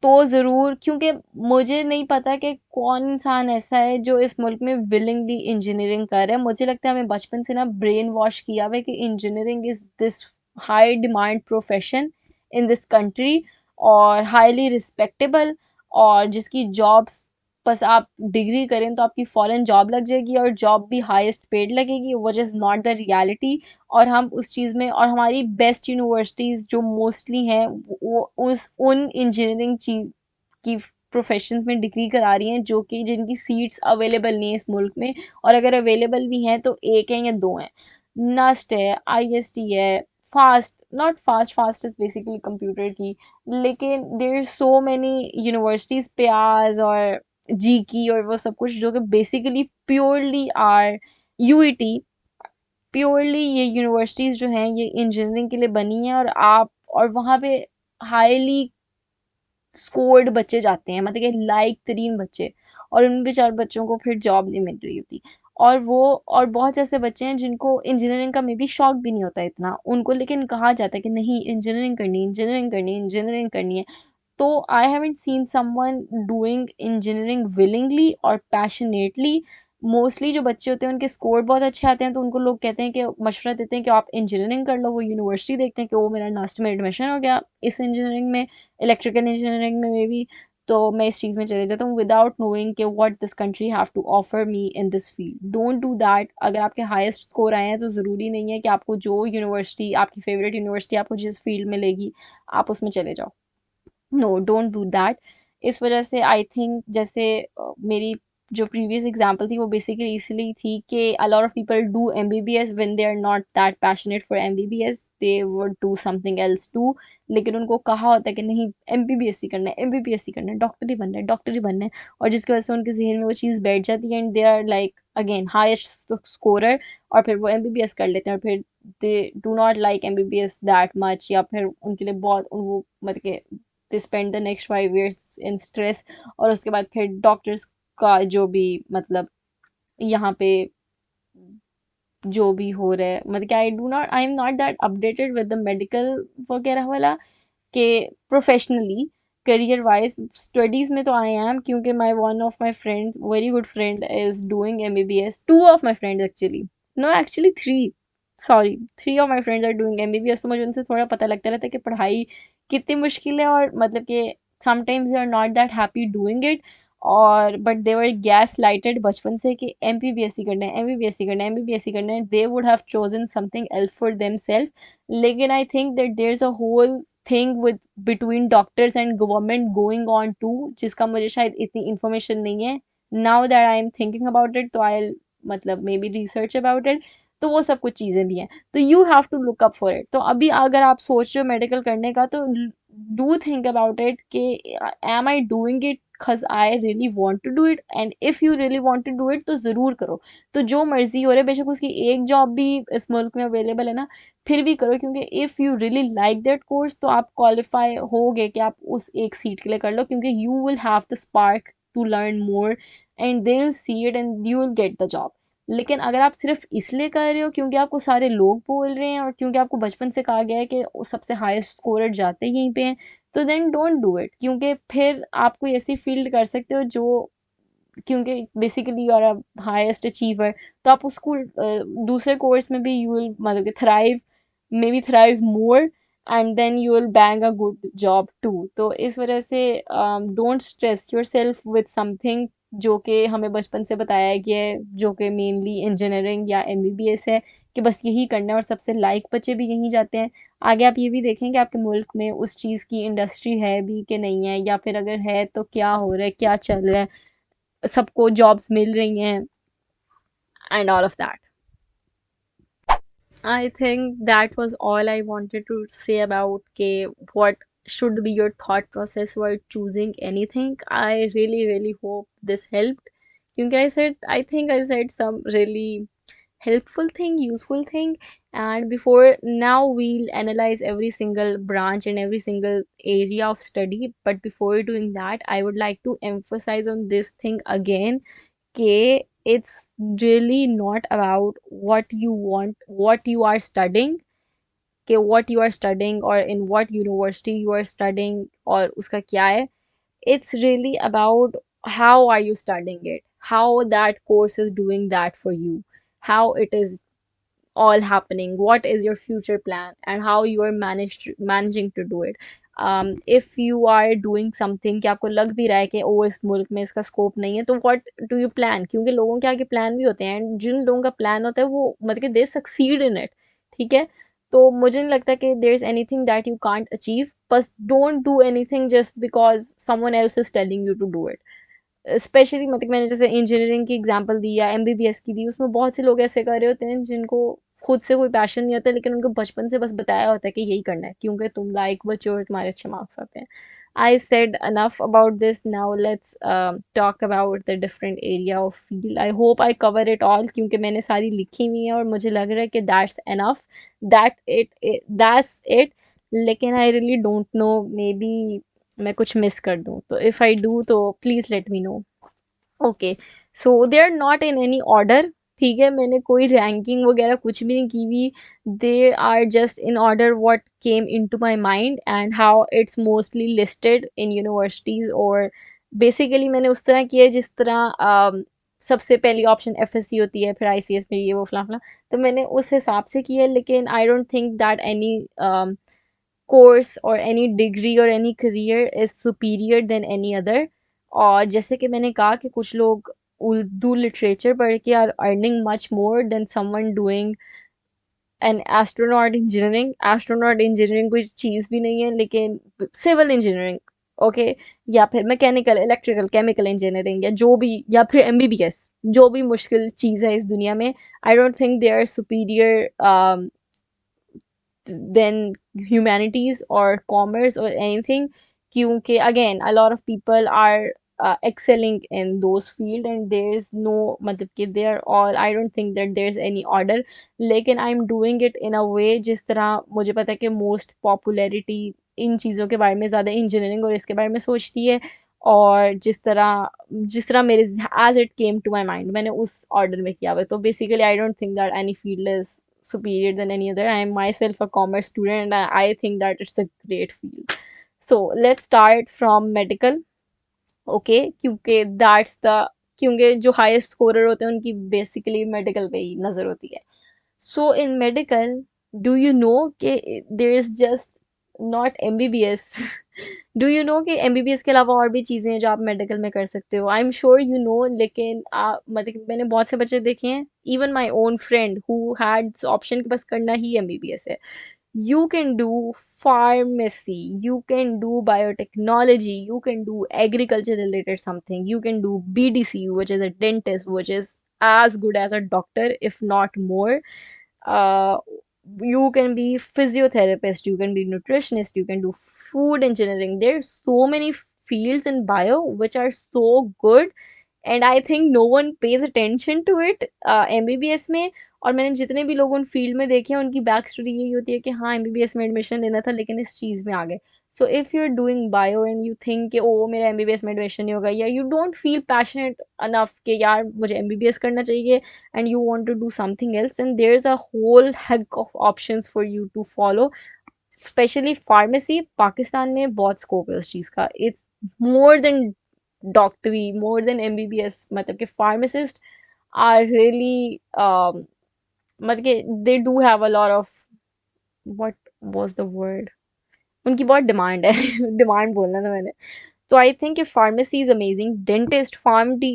तो ज़रूर, क्योंकि मुझे नहीं पता कि कौन इंसान ऐसा है जो इस मुल्क में विलिंगली इंजीनियरिंग कर रहा है। मुझे लगता है हमें बचपन से ना ब्रेन वॉश किया हुआ है कि engineering is this high demand profession in this country, और हाईली रिस्पेक्टेबल, और जिसकी जॉब्स, बस आप डिग्री करें तो आपकी फ़ौरन जॉब लग जाएगी, और जॉब भी हाईएस्ट पेड लगेगी, which is not the reality. और हम उस चीज़ में, और हमारी बेस्ट यूनिवर्सिटीज़ जो मोस्टली हैं वो उस उन इंजीनियरिंग चीज की प्रोफेशंस में डिग्री करा रही हैं जो कि जिनकी सीट्स अवेलेबल नहीं है इस मुल्क में, और अगर अवेलेबल भी हैं तो एक हैं या दो हैं। नस्ट है, आईएसटी है, fast, not fast, fast is basically computer की, लेकिन देर सो मैनी यूनिवर्सिटीज़, प्याज और जी की और वो सब कुछ, जो कि basically purely are UET, purely ये यूनिवर्सिटीज़ जो हैं ये इंजीनियरिंग के लिए बनी हैं, और आप, और वहाँ पे हाईली स्कोर्ड बच्चे जाते हैं, मतलब कि लायक तरीन बच्चे, और उन बेचारे बच्चों को फिर जॉब नहीं मिल रही होती। और वो, और बहुत ऐसे बच्चे हैं जिनको इंजीनियरिंग का मे बी शौक भी नहीं होता इतना उनको, लेकिन कहा जाता है कि नहीं इंजीनियरिंग करनी है, इंजीनियरिंग करनी है, इंजीनियरिंग करनी है। तो I haven't seen someone doing engineering willingly और पैशनेटली। मोस्टली जो बच्चे होते हैं उनके स्कोर बहुत अच्छे आते हैं, तो उनको लोग कहते हैं कि मशवरा देते हैं कि आप इंजीनियरिंग कर लो, वो यूनिवर्सिटी देखते हैं कि वो मेरा लास्ट में एडमिशन हो गया इस इंजीनियरिंग में, इलेक्ट्रिकल इंजीनियरिंग में मे बी, तो मैं इस चीज़ में चले जाता हूँ विदाउट नोइंग कि what this country have to offer me in this field. Don't do that. अगर आपके हाईएस्ट स्कोर आए हैं तो ज़रूरी नहीं है कि आपको जो यूनिवर्सिटी, आपकी फेवरेट यूनिवर्सिटी आपको जिस फील्ड में लेगी, आप उसमें चले जाओ। No, don't do that. इस वजह से आई थिंक जैसे मेरी जो प्रीवियस एग्जांपल थी वो बेसिकली इसलिए थी कि a lot of people do MBBS when they are not that passionate for MBBS, they would do something else too. लेकिन उनको कहा होता है कि नहीं, एमबीबीएस ही करना है, एमबीबीएस ही करना है, डॉक्टर ही बनना है, डॉक्टर ही बनना है। और जिसकी वजह से उनके जहन में वो चीज़ बैठ जाती है and they are like again highest scorer, और फिर वो एमबीबीएस कर लेते हैं और फिर they do not like MBBS that much, या फिर उनके लिए बहुत वो मतलब कि they spend the next 5 years in stress. और उसके बाद फिर डॉक्टर्स का जो भी मतलब यहाँ पे जो भी हो रहा है, मतलब कि आई am not that updated with the medical वगैरह वाला के प्रोफेशनली करियर वाइज। स्टडीज में तो आई एम, क्योंकि my one of my friend, very good friend is doing MBBS. Two of my friends actually, no actually three, sorry, three of my friends are doing MBBS. तो मुझे उनसे थोड़ा पता लगता रहता है कि पढ़ाई कितनी मुश्किल है, और मतलब कि sometimes they are not that happy doing it. और but they were gaslighted बचपन से कि एमबीबीएस ही करना है, एमबीबीएस ही करना है, एमबीबीएस ही करना है। They would have chosen something else for themself. लेकिन I think that there is a whole thing with between doctors and government going on too, जिसका मुझे शायद इतनी इंफॉर्मेशन नहीं है। Now that I am thinking about it, तो I मतलब maybe research about it. तो वो सब कुछ चीज़ें भी हैं, तो you have to look up for it. तो अभी अगर आप सोच रहे हो मेडिकल करने का, तो डू थिंक अबाउट इट कि am I doing it cause I really want to do it, and if you really want to do it तो ज़रूर करो। तो जो मर्जी हो रहा है, बेशक उसकी एक जॉब भी इस मुल्क में अवेलेबल है ना, फिर भी करो, क्योंकि if you really like that course तो आप क्वालिफाई होगे कि आप उस एक सीट के लिए कर लो, क्योंकि you will have the spark to learn more and they will see it and you will get the job. लेकिन अगर आप सिर्फ इसलिए कर रहे हो क्योंकि आपको सारे लोग बोल रहे हैं और क्योंकि आपको बचपन से कहा गया है कि सबसे हाईएस्ट स्कोरर जाते ही यहीं पे हैं, तो देन डोंट डू इट। क्योंकि फिर आप कोई ऐसी फील्ड कर सकते हो जो, क्योंकि basically you are a highest achiever, तो आप उसको दूसरे कोर्स में भी यू विल मतलब कि thrive, maybe thrive more, and then you will bang a good job too. तो इस वजह से don't stress yourself with something जो कि हमें बचपन से बताया गया है, जो कि मेनली इंजीनियरिंग या एमबीबीएस है, कि बस यही करना है, और सबसे लाइक बच्चे भी यहीं जाते हैं। आगे आप ये भी देखें कि आपके मुल्क में उस चीज़ की इंडस्ट्री है भी कि नहीं है, या फिर अगर है तो क्या हो रहा है, क्या चल रहा है, सबको जॉब्स मिल रही हैं, and all of that. I think that was all I wanted to say about के what should be your thought process while choosing anything. I really really hope this helped, क्योंकि I think I said some really helpful thing, useful thing. And before now we'll analyze every single branch and every single area of study, but before doing that I would like to emphasize on this thing again, कि it's really not about what you want, what you are studying, कि what you are studying or in what university you are studying और उसका क्या है। It's really about how are you studying it, how that course is doing that for you, how it is all happening, what is your future plan, and how you are managing to do it. If you are doing something कि आपको लग भी रहा है कि ओ इस मुल्क में इसका स्कोप नहीं है, तो what do you plan, क्योंकि लोगों के आगे प्लान भी होते हैं, एंड जिन लोगों का प्लान होता है वो मतलब कि दे सक्सीड इन इट। ठीक है, तो मुझे नहीं लगता कि there is anything that you can't achieve, बस don't do anything just because someone else is telling you to do it. Specially मतलब मैंने जैसे इंजीनियरिंग की एग्जांपल दी या एमबीबीएस की दी, उसमें बहुत से लोग ऐसे कर रहे होते हैं जिनको खुद से कोई पैशन नहीं होता, लेकिन उनको बचपन से बस बताया होता है कि यही करना है क्योंकि तुम लायक बच्चे हो और तुम्हारे अच्छे मार्क्स आते हैं। I said enough about this, now let's talk about the different area of field. I hope I cover it all, क्योंकि मैंने सारी लिखी हुई है और मुझे लग रहा है कि दैट्स एनफ, दैट्स इट। लेकिन I really don't know, maybe मैं कुछ मिस कर दूँ, तो इफ़ आई डू तो please let me know. Okay, so they are not in any order. ठीक है, मैंने कोई रैंकिंग वगैरह कुछ भी नहीं की हुई, they are just in order what came into my mind and how it's mostly listed in universities. और बेसिकली मैंने उस तरह किया है जिस तरह सबसे पहली ऑप्शन एफएससी होती है, फिर आईसीएस, फिर ये वो फलां फलां, तो मैंने उस हिसाब से किया है। लेकिन आई don't think that any course or any degree or any career is superior than any other. और जैसे कि मैंने कहा कि कुछ लोग उर्दू लिटरेचर पढ़ के are earning much more than someone doing an astronaut engineering कोई चीज़ भी नहीं है, लेकिन सिविल इंजीनियरिंग, ओके, या फिर मैकेनिकल इलेक्ट्रिकल केमिकल इंजीनियरिंग, या जो भी, या फिर एमबीबीएस, जो भी मुश्किल चीज़ है इस दुनिया में, I don't think they are superior than humanities or commerce or anything, क्योंकि again a lot of people are excelling in those field and there is no, मतलब कि they are all, I don't think that there's any order, लेकिन I'm doing it in a way जिस तरह मुझे पता है कि most popularity इन चीज़ों के बारे में ज़्यादा इंजीनियरिंग और इसके बारे में सोचती है, और जिस तरह मेरे as it came to my mind मैंने उस ऑर्डर में किया हुआ है। तो basically I don't think that any field is superior than any other. I am myself a commerce student and I think that it's a great field. So let's start from medical. Okay, क्योंकि that's the, क्योंकि जो highest scorer होते हैं उनकी basically medical पे ही नज़र होती है। So in medical, do you know कि there is just not MBBS? Do you know कि MBBS के अलावा और भी चीज़ें हैं जो आप मेडिकल में कर सकते हो? I'm sure you know, लेकिन मतलब मैंने बहुत से बच्चे देखे हैं, even my own friend who had this option कि बस करना ही MBBS है। You can do pharmacy, you can do biotechnology, you can do agriculture related something, you can do BDC, which is a dentist, which is as good as a doctor, if not more. uh, you can be physiotherapist, you can be nutritionist, you can do food engineering. There's so many fields in bio which are so good and I think no one pays attention to it MBBS में। और मैंने जितने भी लोग उन field में देखे हैं उनकी बैक स्टोरी यही होती है कि हाँ एमबीबीएस में एडमिशन लेना था लेकिन इस चीज़ में आ गए। So if you are doing bio and you think कि ओ मेरा एमबीबीएस में एडमिशन नहीं होगा, या you don't feel passionate enough कि यार मुझे एमबीबीएस करना चाहिए, and you want to do something else, and there is a whole heck of options for you to follow. Specially pharmacy, Pakistan में बहुत स्कोप है उस चीज़ का। इट्स मोर देन डॉक्टरी, मोर देन एमबीबीएस, मतलब कि फार्मासिस्ट आर रियली मतलब कि they do have a lot of, what was the word, उनकी बहुत डिमांड है। डिमांड बोलना था मैंने। तो I think pharmacy is amazing. Dentist, pharm D,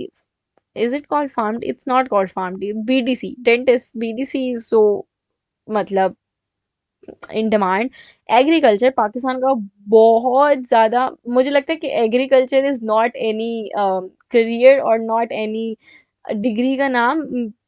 is it called pharm D? It's not called pharm D, BDC, dentist, BDC is so, मतलब in demand. Agriculture Pakistan का बहुत ज़्यादा, मुझे लगता है कि agriculture is not any career और not any degree का नाम,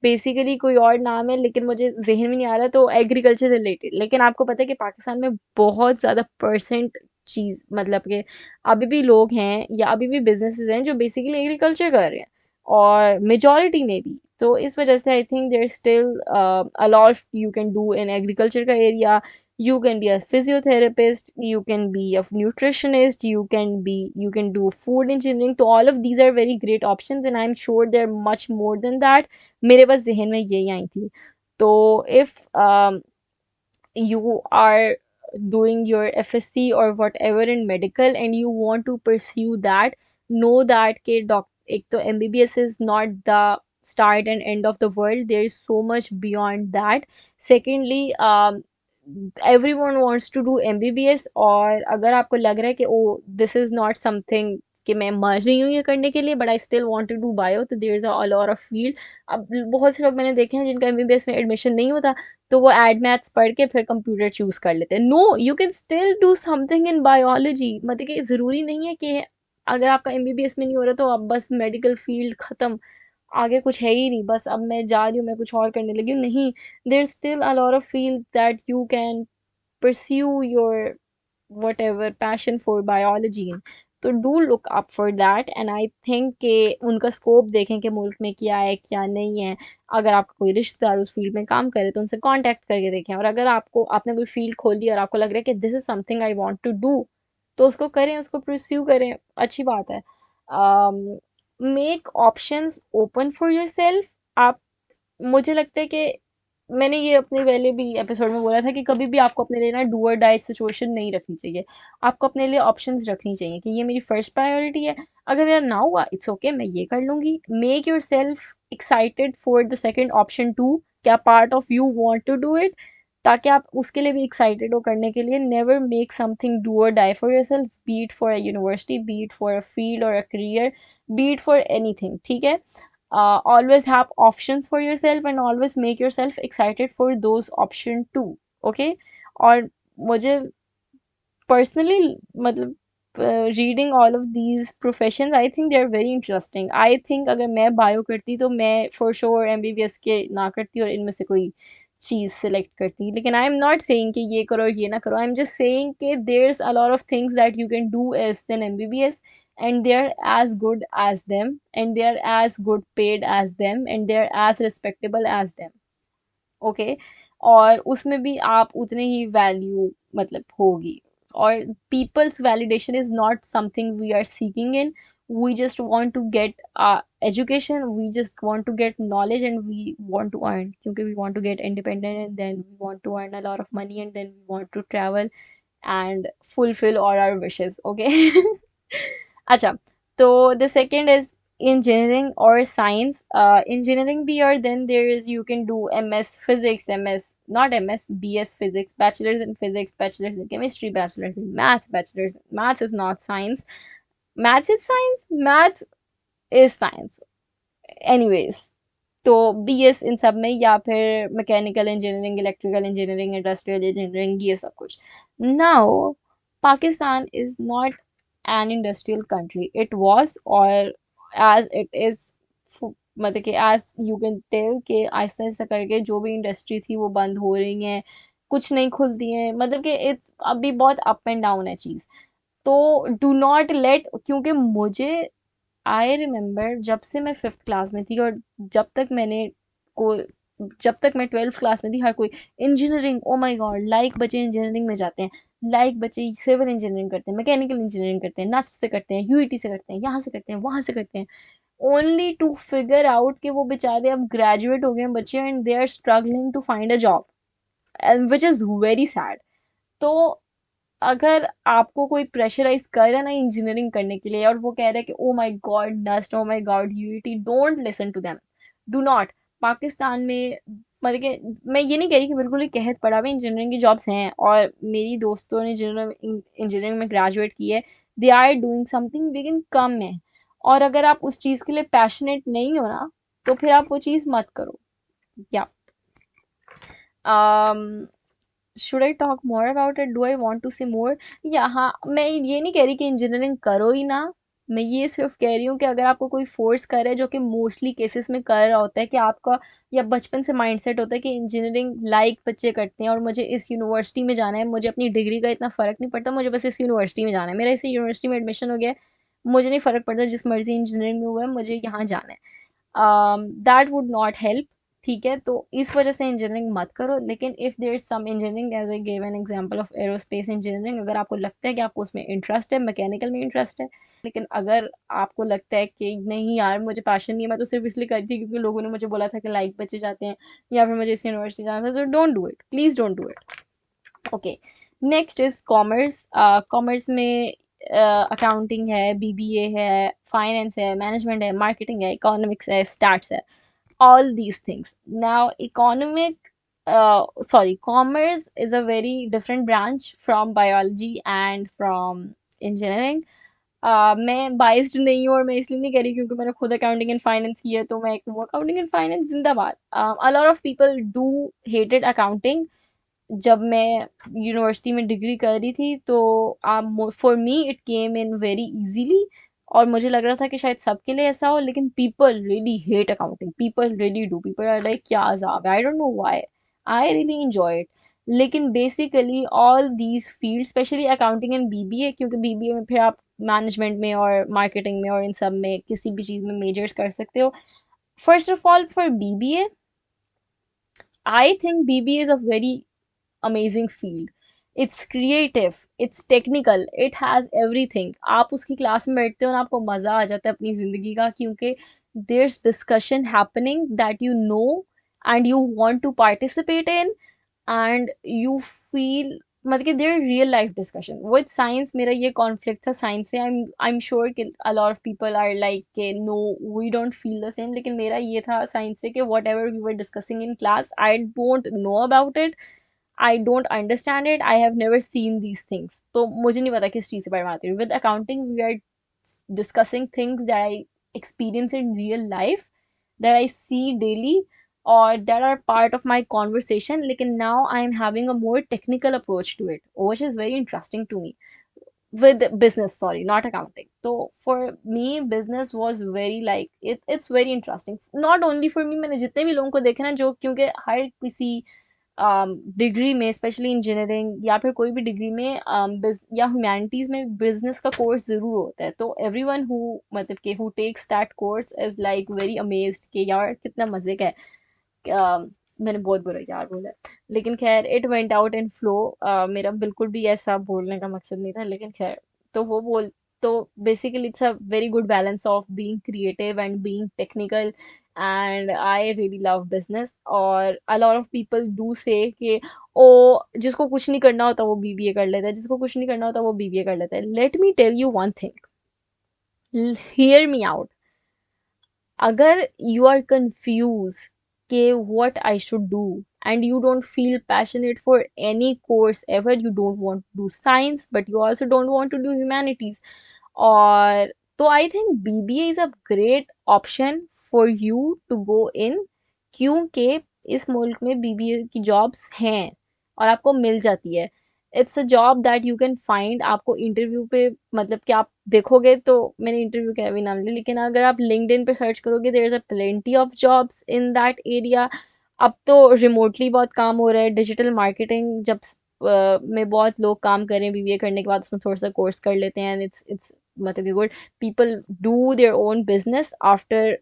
बेसिकली कोई और नाम है लेकिन मुझे जहन में नहीं आ रहा। तो एग्रीकल्चर रिलेटेड, लेकिन आपको पता है कि पाकिस्तान में बहुत ज़्यादा परसेंट चीज़, मतलब कि अभी भी लोग हैं या अभी भी बिजनेसेस हैं जो बेसिकली एग्रीकल्चर कर रहे हैं, और मेजॉरिटी में भी। तो इस वजह से I think there still a lot you can do in agriculture का area. You can be a physiotherapist, you can be a nutritionist, you can do food engineering. तो all of these are very great options and I'm sure they're much more than that. मेरे बस जहन में यही आई थी। तो if you are doing your FSC or whatever in medical and you want to pursue that, know that के एक तो MBBS is not the start and end of the world. There is so much beyond that. Secondly, everyone wants to do MBBS, और अगर आपको लग रहा है कि oh this is not something कि मैं मर रही हूँ ये करने के लिए, but I still want to do bio, तो there is a lot of field. अब बहुत से लोग मैंने देखे हैं जिनका एमबीबीएस में एडमिशन नहीं होता, तो वो एड मैथ्स पढ़ के फिर कंप्यूटर चूज कर लेते हैं। No, you can still do something in biology. मतलब कि ज़रूरी नहीं है कि अगर आपका एमबीबीएस में नहीं हो रहा तो आप बस मेडिकल फील्ड ख़त्म, आगे कुछ है ही नहीं, बस अब मैं जा रही हूँ, मैं कुछ और करने लगी हूँ, नहीं। There still a lot of field that you can pursue your whatever passion for biology in। तो do look up for that and I think कि उनका स्कोप देखें कि मुल्क में क्या है क्या नहीं है। अगर आपका कोई रिश्तेदार उस फील्ड में काम करे तो उनसे कांटेक्ट करके देखें, और अगर आपने कोई फील्ड खोल ली और आपको लग रहा है कि this is something I want to do, तो उसको करें, उसको परस्यू करें, अच्छी बात है। Make options open for yourself. आप, मुझे लगता है कि मैंने ये अपने पहले भी एपिसोड में बोला था कि कभी भी आपको अपने लिए ना डू और डाई सिचुएशन नहीं रखनी चाहिए। आपको अपने लिए ऑप्शंस रखनी चाहिए कि ये मेरी फर्स्ट प्रायोरिटी है, अगर मेरा ना हुआ इट्स ओके, मैं ये कर लूंगी। Make yourself excited for the second option too, क्या part of you want to do it. ताकि आप उसके लिए भी एक्साइटेड हो करने के लिए. Never make something do or die for yourself, be it for a university, be it for a field or a career, be it for anything. ठीक है. Always have options for yourself and always make yourself excited for those option too. Okay. और मुझे personally मतलब reading all of these professions, I think they are very interesting. I think अगर मैं bio करती तो मैं for sure एमबीबीएस के ना करती और इनमें से कोई चीज़ सेलेक्ट करती. लेकिन आई एम नॉट सेइंग कि ये करो ये ना करो. आई एम जस्ट सेइंग कि there's a lot of things that you can do as than MBBS, and they're as good as them, and they're as good paid as them, and they're as respectable as them. Okay. और उसमें भी आप उतने ही value मतलब होगी. और people's validation is not something we are seeking in. We just want to get education, we just want to get knowledge, and we want to earn, क्योंकि we want to get independent, and then we want to earn a lot of money, and then we want to travel and fulfill all our wishes. Okay. अच्छा. तो the second is engineering or science. Engineering भी, or then there is you can do MS physics, MS not MS, BS physics, bachelor's in physics, bachelor's in chemistry, bachelor's in maths. Bachelor's maths is not science. Maths is science. Maths is science. Anyways, तो BS इन सब में, या फिर mechanical engineering, electrical engineering, industrial engineering, ये सब कुछ. Now Pakistan is not an industrial country. It was, और as it is, मतलब कि एज यू कैन टेल कि ऐसा ऐसा करके जो भी इंडस्ट्री थी वो बंद हो रही हैं, कुछ नहीं खुलती हैं. मतलब कि इट्स अभी बहुत अप एंड डाउन है चीज़. तो डू नॉट लेट, क्योंकि मुझे आई रिमेम्बर जब से मैं फिफ्थ क्लास में थी, और जब तक मैंने को जब तक मैं ट्वेल्थ क्लास में थी, हर कोई engineering, O my God, like बच्चे इंजीनियरिंग में जाते हैं, लाइक बच्चे सिविल इंजीनियरिंग करते हैं, मैकेनिकल इंजीनियरिंग करते हैं, नस्ट से करते हैं, यूईटी से करते हैं, यहाँ से करते हैं, वहाँ से करते हैं, ओनली टू फिगर आउट कि वो बेचारे अब ग्रेजुएट हो गए हैं बच्चे, and they are struggling to find a job, and which is very sad. तो अगर आपको कोई प्रेशराइज कर रहा है ना इंजीनियरिंग करने के लिए, और वो कह रहा है कि oh my god dust, oh my god UET, don't listen to them. Do not. Pakistan में मतलब कि मैं ये नहीं कह रही कि बिल्कुल ही कहत पड़ा हुआ इंजीनियरिंग की जॉब्स हैं, और मेरी दोस्तों ने जिन्होंने इंजीनियरिंग में ग्रेजुएट की है, दे आर डूइंग समथिंग, लेकिन कम है. और अगर आप उस चीज़ के लिए पैशनेट नहीं हो ना, तो फिर आप वो चीज़ मत करो. या should I talk more about it, do I want to say more. या हाँ, मैं ये नहीं कह रही कि इंजीनियरिंग करो ही ना. मैं ये सिर्फ कह रही हूँ कि अगर आपको कोई फोर्स कर रहा है, जो कि मोस्टली केसेस में कर रहा होता है, कि आपका या बचपन से माइंडसेट होता है कि इंजीनियरिंग लाइक बच्चे करते हैं, और मुझे इस यूनिवर्सिटी में जाना है, मुझे अपनी डिग्री का इतना फ़र्क नहीं पड़ता, मुझे बस इस यूनिवर्सिटी में जाना है, मेरा इस यूनिवर्सिटी में एडमिशन हो गया है, मुझे नहीं फ़र्क पड़ता जिस मर्जी इंजीनियरिंग में हुआ है, मुझे यहाँ जाना है. That would not help. ठीक है. तो इस वजह से इंजीनियरिंग मत करो. लेकिन if there is some engineering, as I gave an example of aerospace engineering, अगर आपको लगता है कि आपको उसमें इंटरेस्ट है, मैकेनिकल में इंटरेस्ट है, लेकिन अगर आपको लगता है कि नहीं यार मुझे पैशन नहीं है, मैं तो सिर्फ इसलिए करती क्योंकि लोगों ने मुझे बोला था कि लाइक बच्चे जाते हैं, या फिर मुझे इस यूनिवर्सिटी जाना था, तो don't do it, please don't do it. Okay. Next is commerce. Commerce में अकाउंटिंग है, बीबीए है, फाइनेंस है, मैनेजमेंट है, मार्केटिंग है, इकोनॉमिक्स है, स्टैट्स है, all these things. Now, commerce is a very different branch from biology and from engineering. मैं biased नहीं हूँ, और मैं इसलिए नहीं कह रही क्योंकि मैंने खुद अकाउंटिंग एंड फाइनेंस की है, तो मैं एक अकाउंटिंग एंड फाइनेंस जिंदाबाद. अ lot of people do hated accounting. जब मैं यूनिवर्सिटी में डिग्री कर रही थी, तो for me it came in very easily, और मुझे लग रहा था कि शायद सबके लिए ऐसा हो, लेकिन people really hate accounting, people really do, people are like क्या अजाब है, I don't know why. I really enjoy it. लेकिन basically all these field, specially accounting and BBA, क्योंकि बीबीए में फिर आप मैनेजमेंट में और मार्केटिंग में और इन सब में किसी भी चीज़ में मेजर्स कर सकते हो. First of all, for BBA, I think BBA is a very amazing field. It's creative, it's technical, it has everything. आप उसकी क्लास में बैठते हो ना, आपको मज़ा आ जाता है अपनी ज़िंदगी का, क्योंकि there's discussion happening that you know and you want to participate in, and you feel मतलब कि there real life discussion. With science मेरा ये कॉन्फ्लिक्ट था साइंस से. आई एम श्योर कि a lot of people are like के know, we don't feel the same, लेकिन मेरा ये था साइंस से कि whatever we were discussing in class, I don't know about it, I don't understand it, I have never seen these things, तो मुझे नहीं पता किस चीज़ से पढ़वाती हूँ। With accounting we are discussing things that I experience in real life, that I see daily, or that are part of my conversation. Lekin now I am having a more technical approach to it, which is very interesting to me. With business, sorry, not accounting. So for me, business was very like it's very interesting. Not only for me, मैंने जितने भी लोगों को देखे ना, जो क्योंकि हर किसी डिग्री में, स्पेशली इंजीनियरिंग या फिर कोई भी डिग्री में या ह्यूमैनिटीज में बिजनेस का कोर्स जरूर होता है, तो एवरीवन हु मतलब कि who takes that course is like very amazed कि यार कितना मजे का है। मैंने बहुत बुरा यार बोला है। लेकिन खैर it went out in flow. मेरा बिल्कुल भी ऐसा बोलने का मकसद नहीं था, लेकिन खैर तो वो बोल तो basically it's a very good balance of being creative and being technical, and I really love business. और a lot of people do say कि ओ जिसको कुछ नहीं करना होता वो बीबीए कर लेता है, जिसको कुछ नहीं करना होता वो बीबीए कर लेता है। Let me tell you one thing, hear me out. अगर you are confused के what I should do and you don't feel passionate for any course ever, you don't want to do science but you also don't want to do humanities, और तो I think BBA is a great option for you to go in, क्योंकि इस मुल्क में BBA की jobs हैं और आपको मिल जाती है। It's a job that you can find. आपको इंटरव्यू पे मतलब कि आप देखोगे तो, मैंने इंटरव्यू का भी नाम लिया, लेकिन अगर आप लिंक्डइन पे सर्च करोगे there is a plenty of jobs in that area. अब तो रिमोटली बहुत काम हो रहा है, डिजिटल मार्केटिंग जब में बहुत लोग काम कर रहे हैं बीबीए करने के बाद, उसमें थोड़ा सा कोर्स कर लेते हैं, इट्स मतलब कि good. People do their own business after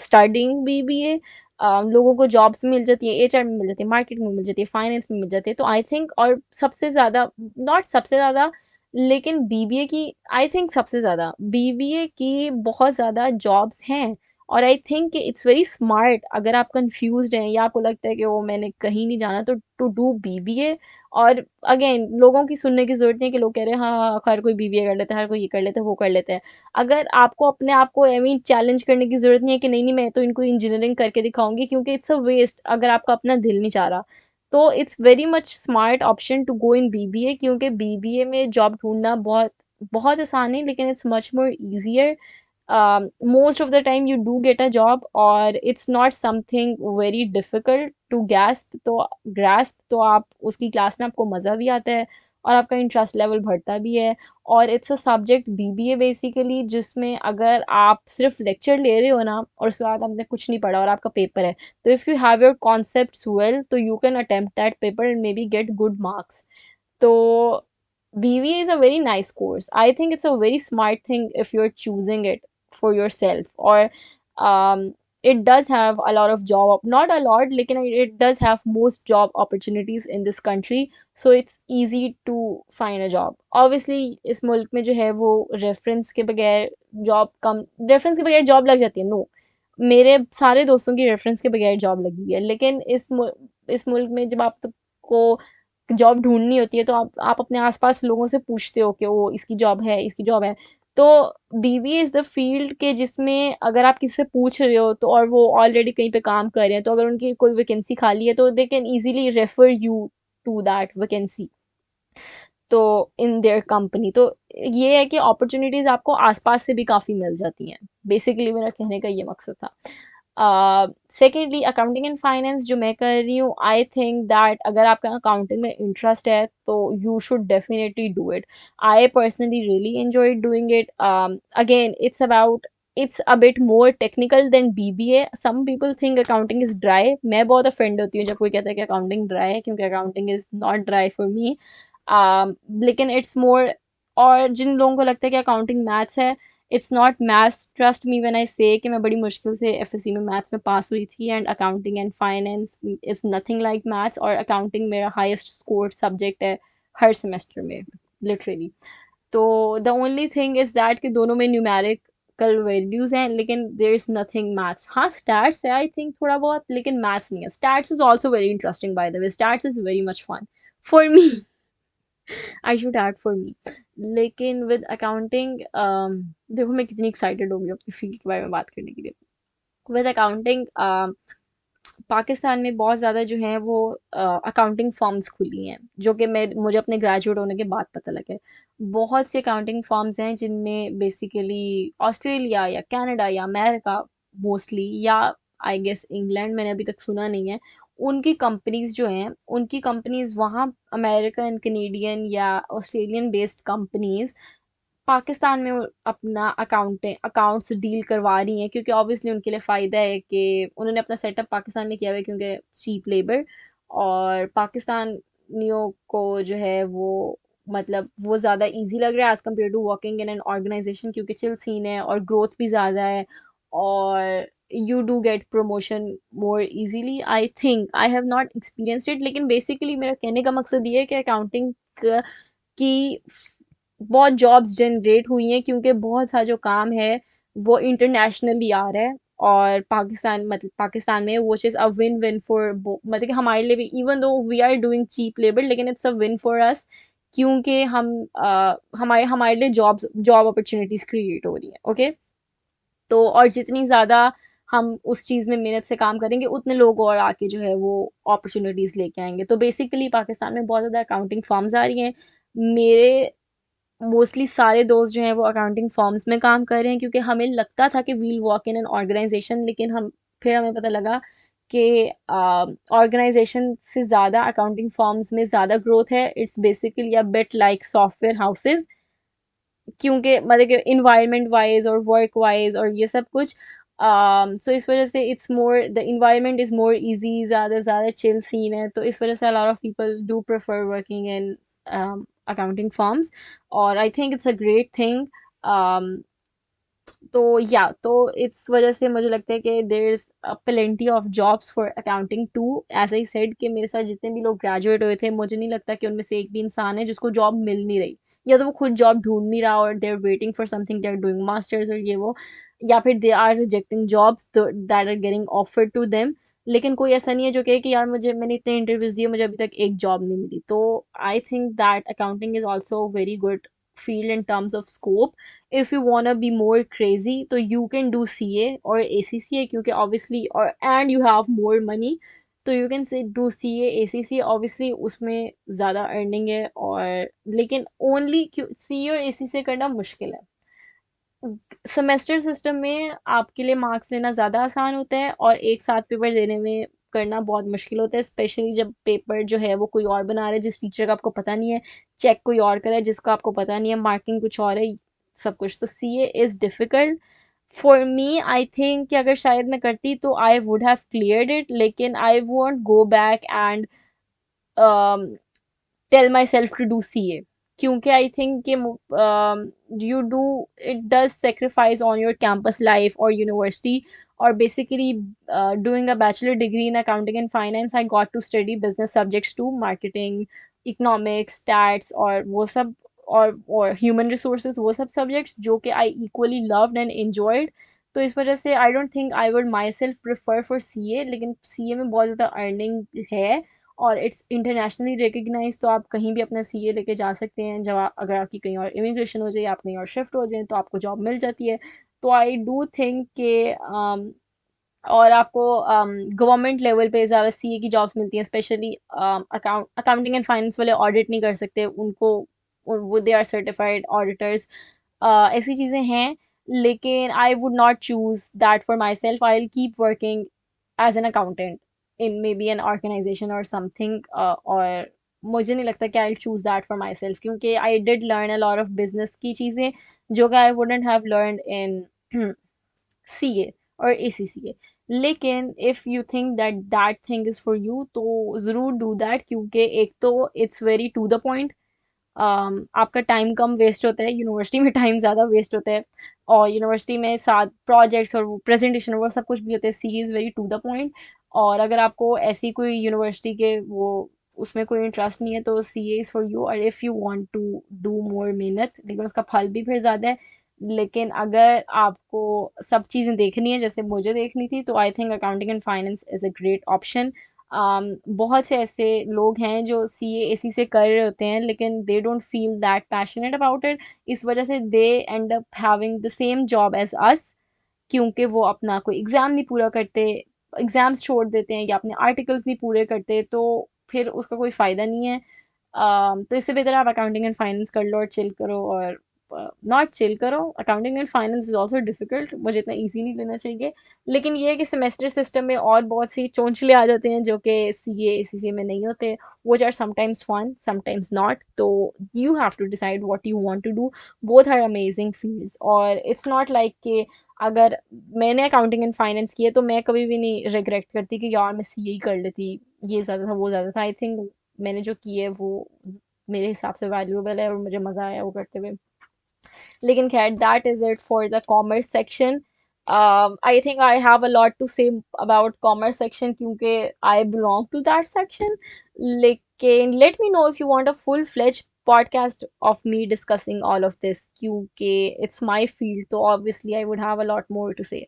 starting BBA. लोगों को जॉब्स मिल जाती है, एचआर में मिल जाती है, मार्केट में मिल जाती है, फाइनेंस में मिल जाती है। तो आई थिंक, और सबसे ज़्यादा, नॉट सबसे ज़्यादा, लेकिन बीबीए की आई थिंक सबसे ज़्यादा बीबीए की बहुत ज़्यादा जॉब्स हैं। और आई थिंक इट्स वेरी स्मार्ट, अगर आप कंफ्यूज्ड हैं या आपको लगता है कि वो मैंने कहीं नहीं जाना, तो टू डू बीबीए। और अगेन लोगों की सुनने की ज़रूरत नहीं है कि लोग कह रहे हैं हाँ हाँ हर कोई बीबीए कर लेता है, हर कोई ये कर लेता है, वो कर लेता है। अगर आपको अपने आप को आई मीन चैलेंज करने की ज़रूरत नहीं है कि नहीं नहीं मैं तो इनको इंजीनियरिंग करके दिखाऊंगी, क्योंकि इट्स अ वेस्ट अगर आपका अपना दिल नहीं चाह रहा। तो it's very much smart option to go in BBA, क्योंकि बीबीए में जॉब ढूंढना बहुत बहुत आसान है, लेकिन it's much more easier. most of the time you do get a job, और it's not something very difficult to grasp तो आप उसकी क्लास में आपको मज़ा भी आता है और आपका इंटरेस्ट लेवल बढ़ता भी है। और it's a subject BBA basically जिसमें अगर आप सिर्फ लेक्चर ले रहे हो ना और उसके बाद आपने कुछ नहीं पढ़ा और आपका पेपर है, तो if you have your concepts well तो you can attempt that paper and maybe get good marks. तो BBA is a very nice course. I think it's a very smart thing if you're choosing it for yourself. Or it does have a lot of job, not a lot, लेकिन it does have most job opportunities in this country. So it's easy to find a job. Obviously इस मुल्क में जो है वो reference के बगैर job कम, reference के बगैर जॉब लग जाती है, नो। मेरे सारे दोस्तों की रेफरेंस के बगैर जॉब लगी हुई है, लेकिन इस मुल्क में जब आपको जॉब ढूंढनी होती है तो आप अपने आसपास लोगों से पूछते हो कि वो इसकी जॉब है, इसकी जॉब है। तो बीबीए इज़ द फील्ड के जिसमें अगर आप किसी से पूछ रहे हो तो और वो ऑलरेडी कहीं पे काम कर रहे हैं, तो अगर उनकी कोई वैकेंसी खाली है तो they can easily refer you to that vacancy, तो इन देयर कंपनी। तो ये है कि अपॉर्चुनिटीज़ आपको आसपास से भी काफ़ी मिल जाती हैं। बेसिकली मेरा कहने का ये मकसद था। सेकेंडली अकाउंटिंग एंड फाइनेंस जो मैं कर रही हूँ, आई थिंक दैट अगर आपका अकाउंटिंग में इंटरेस्ट है तो you should definitely do it. I personally really enjoy doing it. Again it's a bit more technical than BBA. Some people think accounting is dry. मैं बहुत अफेंड होती हूँ जब कोई कहता है कि अकाउंटिंग ड्राई है, क्योंकि accounting is not dry for me. लेकिन इट्स मोर, और जिन लोगों को लगता है कि अकाउंटिंग मैथ्स है, it's not maths. Trust me when I से कि मैं बड़ी मुश्किल से एफएससी में मैथ्स में पास हुई थी, and accounting and finance is nothing like maths. और अकाउंटिंग मेरा हाईएस्ट स्कोर सब्जेक्ट है हर सेमेस्टर में, लिटरली। तो the only thing is that कि दोनों में न्यूमेरिकल वैल्यूज हैं, लेकिन देयर इज नथिंग मैथ्स। हाँ स्टैट्स है आई थिंक थोड़ा बहुत, लेकिन मैथ्स नहीं है। Stats is also very interesting by the way, stats is very much fun for me. I should add for me. लेकिन विद अकाउंटिंग देखो मैं कितनी एक्साइटेड हो गई अपनी फील्ड के बारे में बात करने के लिए। विद अकाउंटिंग पाकिस्तान में बहुत ज़्यादा जो है वो अकाउंटिंग फर्म्स खुली हैं, जो कि मैं मुझे अपने ग्रेजुएट होने के बाद पता लगे। बहुत सी अकाउंटिंग फर्म्स हैं जिनमें बेसिकली ऑस्ट्रेलिया या कनाडा या अमेरिका मोस्टली, या आई गेस इंग्लैंड मैंने अभी तक सुना नहीं है, उनकी कंपनीज जो हैं, उनकी कंपनीज वहाँ अमेरिकन, कनेडियन या ऑस्ट्रेलियन बेस्ड कंपनीज पाकिस्तान में वो अपना अकाउंट्स डील करवा रही हैं, क्योंकि ऑब्वियसली उनके लिए फ़ायदा है कि उन्होंने अपना सेटअप पाकिस्तान में किया हुआ है, क्योंकि चीप लेबर, और पाकिस्तानियों को जो है वो मतलब वो ज़्यादा इजी लग रहा है as compare to working in an organisation, क्योंकि चिल सीन है और ग्रोथ भी ज़्यादा है, और you do get promotion more easily. I think I have not experienced it, लेकिन बेसिकली मेरा कहने का मकसद ये है कि अकाउंटिंग की बहुत जॉब्स जनरेट हुई हैं, क्योंकि बहुत सा जो काम है वो इंटरनेशनली आ रहा है, और पाकिस्तान में वो चीज़ अ विन विन फॉर, मतलब कि हमारे लिए भी, even though we are doing cheap labour, लेकिन it's a win for us, क्योंकि हमारे हमारे लिए जॉब अपॉर्चुनिटीज क्रिएट हो रही है। ओके, तो और जितनी ज़्यादा हम उस चीज़ में मेहनत से काम करेंगे, उतने लोग और आके जो है वो अपॉर्चुनिटीज़ लेके आएंगे। तो बेसिकली पाकिस्तान में बहुत ज़्यादा अकाउंटिंग फर्म्स आ रही हैं। मेरे मोस्टली सारे दोस्त जो हैं वो अकाउंटिंग फर्म्स में काम कर रहे हैं, क्योंकि हमें लगता था कि we'll work in an organisation, लेकिन हम फिर हमें पता लगा कि ऑर्गेनाइजेशन से ज़्यादा अकाउंटिंग फर्म्स में ज़्यादा ग्रोथ है। It's basically a bit like software houses, क्योंकि मतलब कि इन्वायरमेंट वाइज और वर्क वाइज और ये सब कुछ, सो इस वजह से it's more, the environment is more easy, ज़्यादा ज़्यादा चिल सीन है, तो इस वजह से अ lot of people do prefer working in accounting firms, और आई think it's a great thing. तो या तो इस वजह से मुझे लगता है कि there is plenty of jobs for accounting too, as I said कि मेरे साथ जितने भी लोग ग्रेजुएट हुए थे, मुझे नहीं लगता कि उनमें से एक भी इंसान है जिसको जॉब मिल नहीं रही, या तो वो खुद जॉब ढूंढ नहीं रहा, और they are waiting for something, they are doing masters और ये वो, या फिर they are rejecting jobs that are getting offered to them. लेकिन कोई ऐसा नहीं है जो कहे कि यार मुझे, मैंने इतने इंटरव्यूज दिए, मुझे अभी तक एक जॉब नहीं मिली। तो I think that accounting is also very good field in terms of scope. If you want to be more crazy, so you can do CA or ACCA, क्योंकि obviously, or and you have more money, तो you can say do CA ACCA, obviously उसमें ज़्यादा earning है, और लेकिन only CA और ACCA करना मुश्किल है। सेमेस्टर सिस्टम में आपके लिए मार्क्स लेना ज़्यादा आसान होता है, और एक साथ पेपर देने में करना बहुत मुश्किल होता है, स्पेशली जब पेपर जो है वो कोई और बना रहा है, जिस टीचर का आपको पता नहीं है, चेक कोई और कर रहा है जिसका आपको पता नहीं है, मार्किंग कुछ और है, सब कुछ। तो CA is difficult for me. I think कि अगर शायद मैं करती तो I would have cleared it, लेकिन I won't go back and tell myself to do CA, क्योंकि आई थिंक कि you do, it does sacrifice on your campus life or university, or basically doing a bachelor degree in accounting and finance, I got to study business subjects too, marketing, economics, stats, और वो सब, और human resources, वो सब subjects जो कि I equally loved and enjoyed। तो इस वजह से आई don't think I would my self prefer for CA, लेकिन CA में बहुत ज़्यादा अर्निंग है, और इट्स इंटरनेशनली रिकग्नाइज, तो आप कहीं भी अपना CA लेके जा सकते हैं, जब अगर आपकी कहीं और इमिग्रेशन हो जाए, आप कहीं और शिफ्ट हो जाए, तो आपको जॉब मिल जाती है। तो आई डू थिंक के और आपको गवर्नमेंट लेवल पे ज़्यादा CA की जॉब्स मिलती हैं, स्पेशली अकाउंटिंग एंड फाइनेंस वाले ऑडिट नहीं कर सकते, उनको वो दे आर सर्टिफाइड ऑडिटर्स, ऐसी चीज़ें हैं। लेकिन I would not choose that for myself, I will keep working as an accountant in maybe an organisation और समथिंग, और मुझे नहीं लगता कि I choose that for myself, क्योंकि I did learn a lot of business की चीज़ें जो कि I wouldn't have learn in CA और ACCA। लेकिन if you think that that thing is for you, तो ज़रूर डू दैट, क्योंकि एक तो it's very to the point, आपका टाइम कम वेस्ट होता है, यूनिवर्सिटी में टाइम ज़्यादा वेस्ट होता है, और यूनिवर्सिटी में साथ प्रोजेक्ट्स और वो प्रेजेंटेशन वो सब कुछ भी होता है। C is very to the point, और अगर आपको ऐसी कोई यूनिवर्सिटी के वो उसमें कोई इंटरेस्ट नहीं है, तो CA इज़ फॉर यू। और if you want to do more मेहनत, लेकिन उसका फल भी फिर ज़्यादा है। लेकिन अगर आपको सब चीज़ें देखनी है जैसे मुझे देखनी थी, तो I think accounting and finance is a great option. बहुत से ऐसे लोग हैं जो CA AC से कर रहे होते हैं, लेकिन they don't feel that passionate about it, इस वजह से they end up having the same job as us, क्योंकि वो अपना कोई एग्ज़ाम नहीं पूरा करते, एग्जाम्स छोड़ देते हैं या अपने आर्टिकल्स नहीं पूरे करते, तो फिर उसका कोई फ़ायदा नहीं है। तो इससे बेहतर आप अकाउंटिंग एंड फाइनेंस कर लो और चिल करो, और नॉट चिल करो, accounting and finance is also difficult, मुझे इतना ईजी नहीं लेना चाहिए। लेकिन ये है कि सेमेस्टर सिस्टम में और बहुत सी चोंचले आ जाते हैं जो कि सी ए में नहीं होते, which are sometimes fun, sometimes not. So you have to decide what you want to do. Both are amazing fields, और it's not like कि अगर मैंने अकाउंटिंग एंड फाइनेंस की है तो मैं कभी भी नहीं रिग्रेट करती कि यार मैं सीए ही कर लेती, ये ज़्यादा था वो ज़्यादा था। आई थिंक मैंने जो की है वो मेरे हिसाब से वैल्यूएबल है और मुझे मज़ा आया वो करते हुए। लेकिन खैर, that is it for the commerce section. I think I have a lot to say about commerce section क्योंकि I belong to that section. लेकिन let me know if you want a full fledge podcast of me discussing all of this क्योंकि it's my field, so obviously I would have a lot more to say.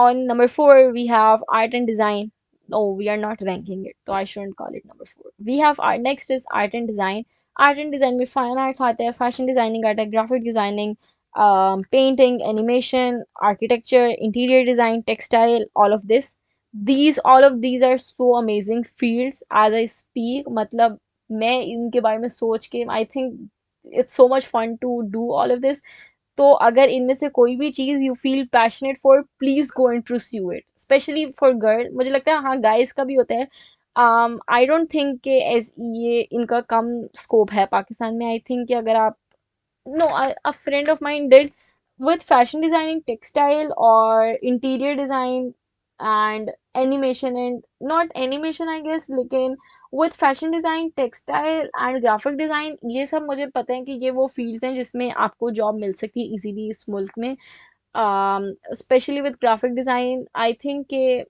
On number 4, we have art and design. No, we are not ranking it, so I shouldn't call it number 4. We have art. Next is art and design. Art and design में fine arts आता है, fashion designing आता है, graphic designing, painting, animation, architecture, interior design, textile, all of these are so amazing fields as I speak. मतलब मैं इनके बारे में सोच के I think it's so much fun to do all of this. तो अगर इनमें से कोई भी चीज़ you feel passionate for, please go and pursue it, specially for girl. मुझे लगता है हाँ गाइस का भी होता है। आई डोंट थिंक कि एज ये इनका कम स्कोप है पाकिस्तान में। आई थिंक कि अगर आप, no, a friend of mine did with fashion designing, textile or interior design and animation, and not animation I guess, लेकिन with fashion design, textile and graphic design, ये सब मुझे पता है कि ये वो fields हैं जिसमें आपको job मिल सकती है easily इस मुल्क में। Especially with graphic design, I think कि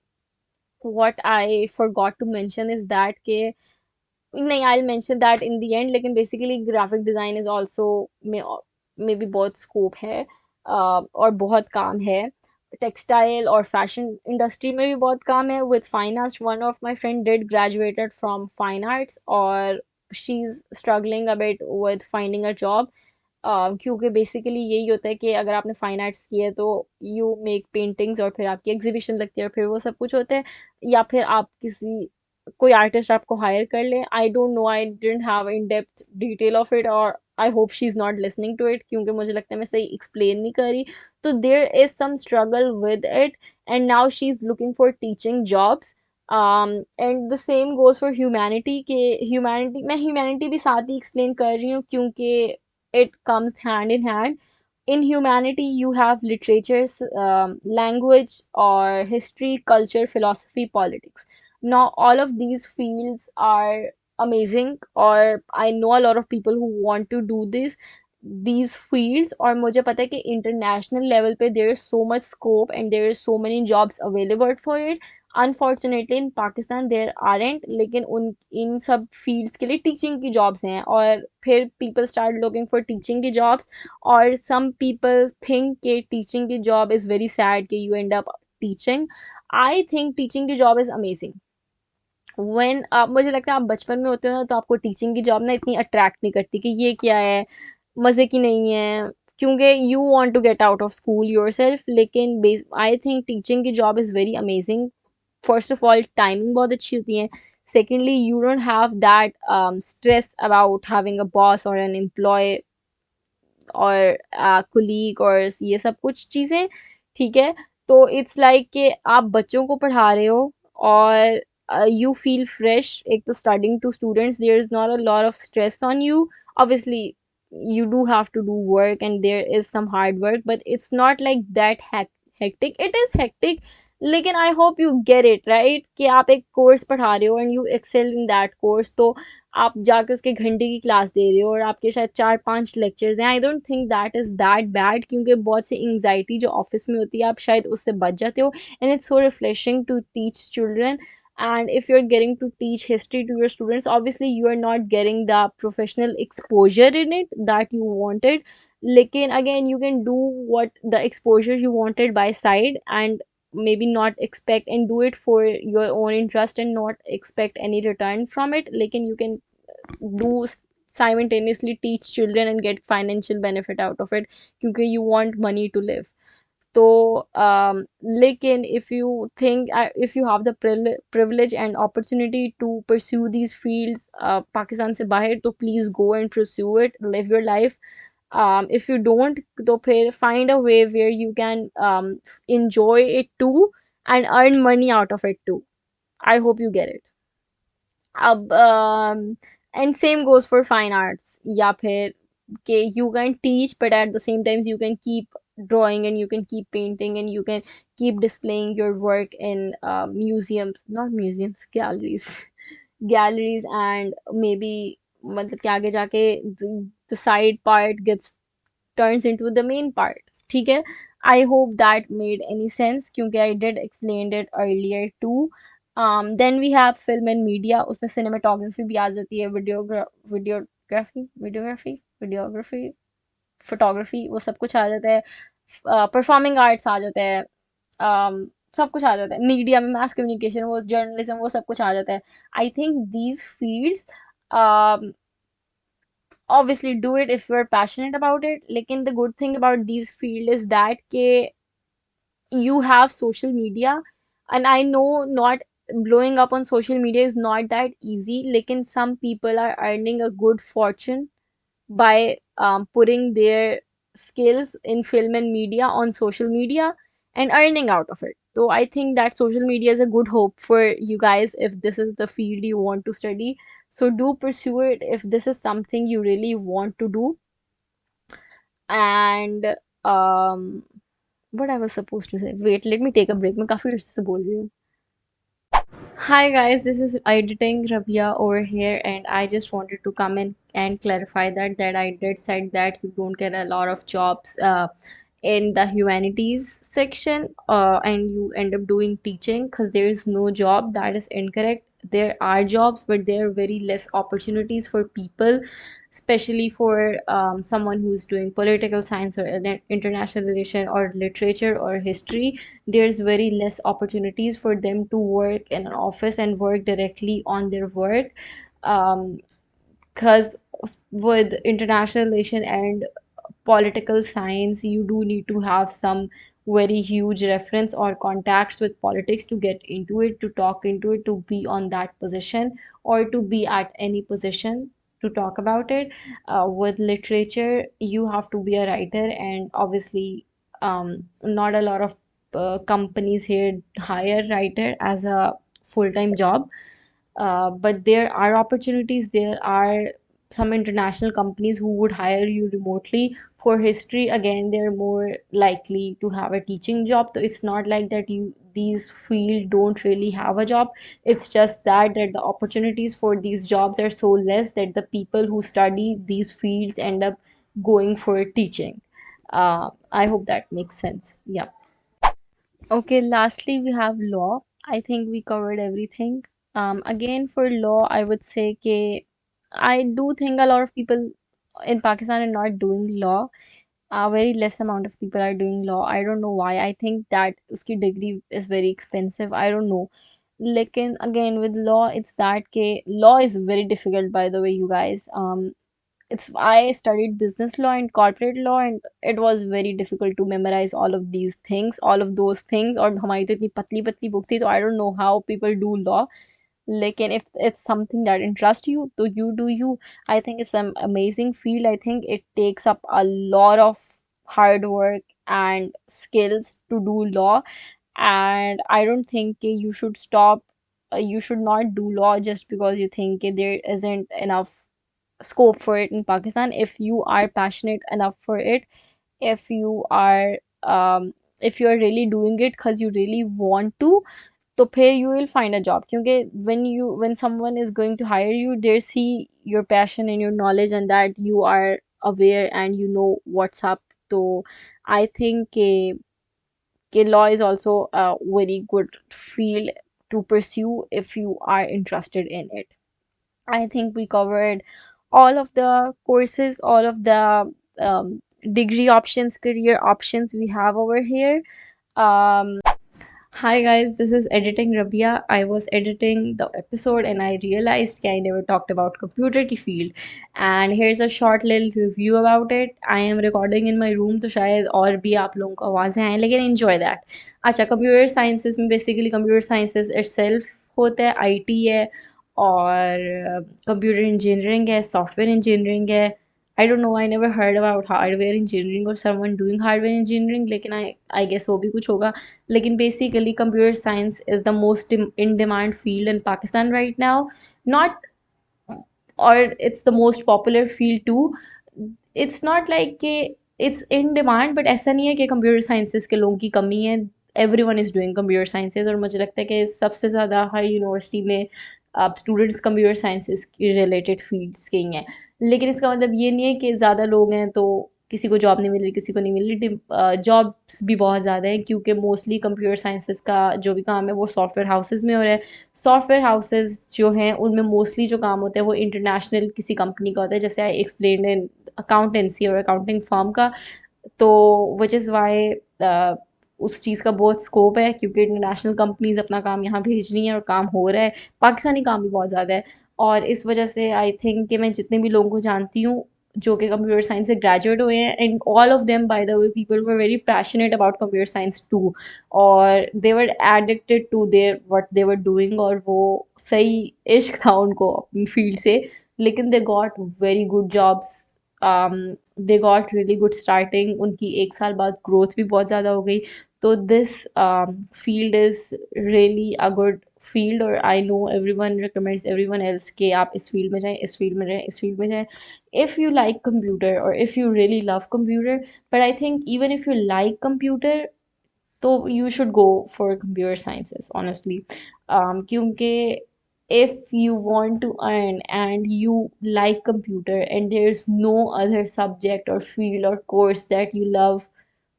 what I forgot to mention is that कि नहीं, I'll mention that in the end, लेकिन basically graphic design is also में भी बहुत स्कोप है, और बहुत काम है। टेक्सटाइल और फैशन इंडस्ट्री में भी बहुत काम है with fine arts. One of my friend did graduated from fine arts और she is struggling a bit with finding a job, क्योंकि बेसिकली यही होता है कि अगर आपने फाइन आर्ट्स किया है तो यू मेक पेंटिंग्स और फिर आपकी एग्जीबिशन लगती है और फिर वो सब कुछ होता है, या फिर आप किसी कोई आर्टिस्ट आपको हायर कर ले। I don't know, I didn't have in depth detail of it, और I hope she is not listening to it क्योंकि मुझे लगता है मैं सही एक्सप्लेन नहीं कर रही। तो there is some struggle with it, and now she is looking for teaching jobs. And the same goes for humanity के, ह्यूमैनिटी, मैं ह्यूमैनिटी भी साथ ही एक्सप्लेन कर रही हूँ क्योंकि it comes hand in hand. In humanity, you have literatures, language, or history, culture, philosophy, politics. Now, all of these fields are amazing, or I know a lot of people who want to do these fields, और मुझे पता है कि international level पे there is so much scope and there is so many jobs available for it. Unfortunately in Pakistan there aren't, लेकिन उन इन सब fields के लिए teaching की jobs हैं, और फिर people start looking for teaching की jobs, और some people think कि teaching की job is very sad कि you end up teaching. I think teaching की job is amazing. When आप, मुझे लगता है आप बचपन में होते हो ना तो आपको टीचिंग की जॉब ना इतनी अट्रैक्ट नहीं करती कि ये क्या है, मज़े की नहीं है, क्योंकि you want to get out of school yourself. लेकिन आई थिंक टीचिंग की job is very amazing. First of all timing बहुत अच्छी होती है, secondly you don't have that stress about having a boss और एन एम्प्लॉय और colleague और ये सब कुछ चीज़ें, ठीक है। तो इट्स लाइक कि आप बच्चों को पढ़ा रहे हो और यू फील फ्रेश। एक तो starting to students there is not a lot of stress on you, obviously you do have to do work and there is some hard work, but it's not like that hectic. It is hectic, लेकिन I hope you get it right कि आप एक course पढ़ा रहे हो and you excel in that course, तो आप जाके उसके घंटे की क्लास दे रहे हो और आपके शायद 4-5 लेक्चर्स हैं। आई don't think that is that bad क्योंकि बहुत सी एंग्जाइटी जो ऑफिस में होती है आप शायद उससे बच जाते हो, and it's so refreshing to teach children. And if you're getting to teach history to your students, obviously you are not getting the professional exposure in it that you wanted. Lekin again, you can do what the exposure you wanted by side and maybe not expect and do it for your own interest and not expect any return from it. Lekin you can do simultaneously teach children and get financial benefit out of it because you want money to live. तो लेकिन if you have the privilege and opportunity to pursue these fields Pakistan से बाहर, तो please go and pursue it, live your life. If you don't, तो फिर find a way where you can enjoy it too and earn money out of it too. I hope you get it. अब and same goes for fine arts, या फिर कि you can teach but at the same times you can keep drawing and you can keep painting and you can keep displaying your work in museums, not museums, galleries. Galleries, and maybe मतलब कि आगे जाके the side part gets turns into the main part. ठीक है? I hope that made any sense क्योंकि I did explained it earlier too. Then we have film and media. उसमें cinematography भी आ जाती है, videography, photography, वो सब कुछ आ जाता है. Performing arts आ जाता है. सब कुछ आ जाता है. मीडिया में mass communication, वो journalism, वो सब कुछ आ जाता है. I think these fields um, obviously do it if you're passionate about it. लेकिन the good thing about these field is that के you have social media, and I know not blowing up on social media is not that easy, लेकिन some people are earning a good fortune by putting their skills in film and media on social media and earning out of it. So I think that social media is a good hope for you guys if this is the field you want to study. So do pursue it if this is something you really want to do. And um, what I was supposed to say. Wait, let me take a break. मैं काफी देर से बोल रही हूँ. Hi guys, this is editing Rabia over here, and I just wanted to come in and clarify that I did said that you don't get a lot of jobs in the humanities section, and you end up doing teaching because there is no job. That is incorrect. There are jobs, but there are very less opportunities for people, especially for someone who's doing political science or international relation or literature or history. There's very less opportunities for them to work in an office and work directly on their work, because with international relation and political science you do need to have some very huge reference or contacts with politics to get into it, to talk into it, to be on that position, or to be at any position to talk about it. With literature you have to be a writer, and obviously not a lot of companies here hire writer as a full-time job. But there are opportunities. There are some international companies who would hire you remotely. For history, again, they're more likely to have a teaching job. So it's not like that you these field don't really have a job. It's just that the opportunities for these jobs are so less that the people who study these fields end up going for teaching. I hope that makes sense. Yeah. Okay, lastly, we have law. I think we covered everything. Again, for law, I would say कि I do think a lot of people in Pakistan are not doing law. A very less amount of people are doing law. I don't know why. I think that उसकी degree is very expensive. I don't know. लेकिन again, with law, it's that कि law is very difficult, by the way, you guys. It's I studied business law and corporate law, and it was very difficult to memorize all of these things, all of those things. और हमारी तो इतनी पतली पतली book थी, तो I don't know how people do law. लेकिन if it's something that interests you, तो you do you. I think it's an amazing field. I think it takes up a lot of hard work and skills to do law, and I don't think you should stop. You should not do law just because you think there isn't enough scope for it in Pakistan. If you are passionate enough for it, if you are if you are really doing it because you really want to, तो फिर you will find a job. क्योंकि when someone is going to hire you, they see your passion and your knowledge and that you are aware and you know what's up. So I think law is also a very good field to pursue if you are interested in it. I think we covered all of the courses, all of the degree options, career options we have over here. Um, Hi guys, this is Editing Rabia. I was editing the episode and I realized I never talked about computer की field. And here's a short little review about it. I am recording in my room तो शायद और भी आप लोगों को आवाज़ें आएँ लेकिन enjoy that. अच्छा कंप्यूटर साइंसेस में बेसिकली कंप्यूटर साइंसेस itself होता है आईटी है और कंप्यूटर इंजीनियरिंग है सॉफ्टवेयर इंजीनियरिंग है I don't know I never heard about hardware engineering और समवन डूइंग हार्डवेयर इंजीनियरिंग लेकिन आई गेस वो भी कुछ होगा लेकिन basically computer science is the most in demand field in Pakistan right now not or it's the most popular field too. It's not like कि it's in demand but ऐसा नहीं है कि कंप्यूटर साइंसेस के लोगों की कमी है every one is doing computer sciences और मुझे लगता है कि सबसे ज़्यादा हर यूनिवर्सिटी में अब स्टूडेंट्स कंप्यूटर साइंसेस की रिलेटेड फील्ड्स के ही हैं लेकिन इसका मतलब ये नहीं है कि ज़्यादा लोग हैं तो किसी को जॉब नहीं मिल रही किसी को नहीं मिल रही जॉब्स भी बहुत ज़्यादा हैं क्योंकि मोस्टली कंप्यूटर साइंसेस का जो भी काम है वो सॉफ्टवेयर हाउसेज में हो रहा है सॉफ्टवेयर हाउसेज जो हैं उनमें मोस्टली जो काम होता है वो इंटरनेशनल किसी कंपनी का होता है जैसे आई एक्सप्लेन इन अकाउंटेंसी और अकाउंटिंग फर्म का तो विच इज़ वाई उस चीज़ का बहुत स्कोप है क्योंकि इंटरनेशनल कंपनीज अपना काम यहाँ भेज रही हैं और काम हो रहा है पाकिस्तानी काम भी बहुत ज़्यादा है और इस वजह से आई थिंक कि मैं जितने भी लोगों को जानती हूँ जो कि कंप्यूटर साइंस से ग्रेजुएट हुए हैं and all of them by the way people were very passionate about computer science too और they were addicted to their what they were doing और वो सही इश्क था उनको अपनी फील्ड से लेकिन they got very good jobs they got really good starting उनकी एक साल बाद ग्रोथ भी बहुत ज़्यादा हो गई तो this field is really a good field और I know everyone recommends everyone else के आप इस फील्ड में जाएँ इस फील्ड में जाएँ इस फील्ड में जाएँ if you like computer or if you really love computer but I think even if you like computer तो you should go for computer sciences honestly क्योंकि if you want to earn and you like computer and there's no other subject or field or course that you love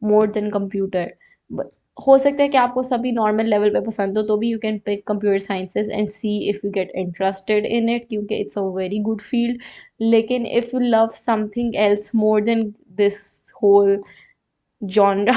more than computer but हो सकता है कि आपको सभी normal level पे पसंद हो तो भी you can pick computer sciences and see if you get interested in it क्योंकि it's a very good field लेकिन if you love something else more than this whole genre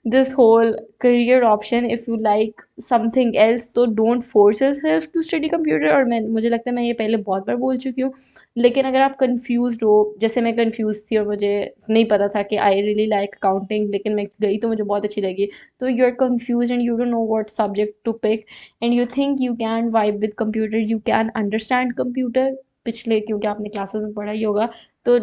this whole career option if you like something else तो don't force yourself to study computer और मैं मुझे लगता है मैं ये पहले बहुत बार बोल चुकी हूँ लेकिन अगर आप confused हो जैसे मैं confused थी और मुझे नहीं पता था कि I really like accounting लेकिन मैं गई तो मुझे बहुत अच्छी लगी तो you're confused and you don't know what subject to pick and you think you can vibe with computer you can understand computer पिछले क्योंकि आपने क्लासेस में पढ़ा ही होगा तो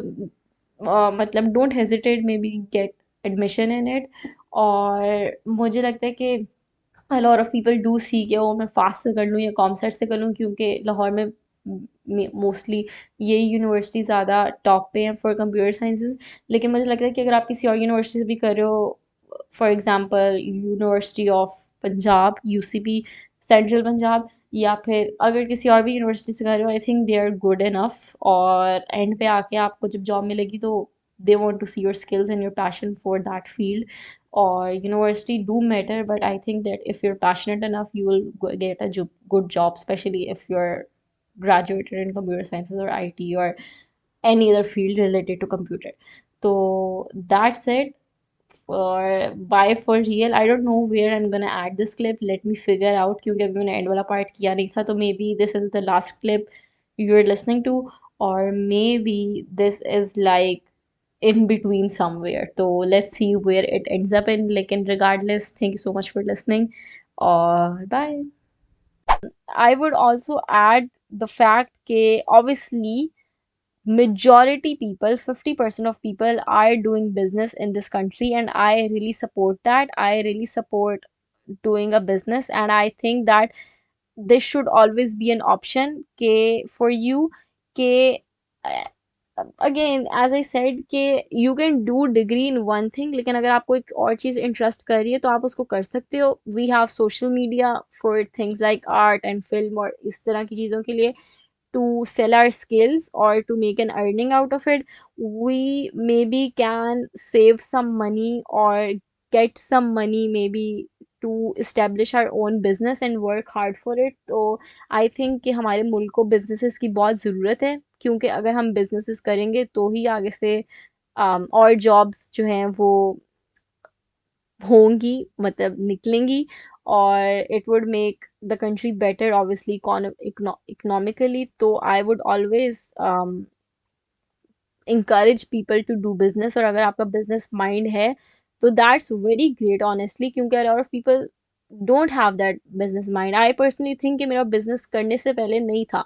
मतलब don't hesitate may be get admission in it और मुझे लगता है कि a lot of people do see कि ओ मैं फास्ट से कर लूँ या कॉमसेट से कर लूँ क्योंकि लाहौर में मोस्टली यही यूनिवर्सिटी ज़्यादा टॉप पे हैं फॉर कंप्यूटर साइंसेस लेकिन मुझे लगता है कि अगर आप किसी और यूनिवर्सिटी से भी कर रहे हो for example university of Punjab UCP central Punjab या फिर अगर किसी और भी यूनिवर्सिटी से कर रहे हो I think they are good enough और एंड पे आके आपको जब जॉब मिलेगी तो they want to see your skills and your passion for that field or university do matter but I think that if you're passionate enough you will get a good job especially if you're graduated in computer sciences or IT or any other field related to computer so that's it or bye for real I don't know where I'm gonna add this clip let me figure out क्योंकि अभी मैंने end वाला part किया नहीं था तो maybe this is the last clip you're listening to or maybe this is like in between somewhere so let's see where it ends up in लेकिन regardless thank you so much for listening or bye I would also add the fact that obviously majority people 50% of people are doing business in this country and I really support that I really support doing a business and I think that this should always be an option for you के again as I said कि you can do degree in one thing लेकिन अगर आपको एक और चीज़ interest कर रही है तो आप उसको कर सकते हो we have social media for things like art and film और इस तरह की चीज़ों के लिए to sell our skills or to make an earning out of it we maybe can save some money or get some money maybe to establish our own business and work hard for it तो I think कि हमारे मुल्क को businesses की बहुत ज़रूरत है क्योंकि अगर हम बिजनेसेस करेंगे तो ही आगे से और जॉब्स जो हैं वो होंगी, मतलब निकलेंगी, और it would make the country better obviously economically. तो I would always encourage people to do business, और अगर आपका business mind है तो that's very great honestly, क्योंकि a lot of people don't have that business mind. I personally think कि मेरा business करने से पहले नहीं था.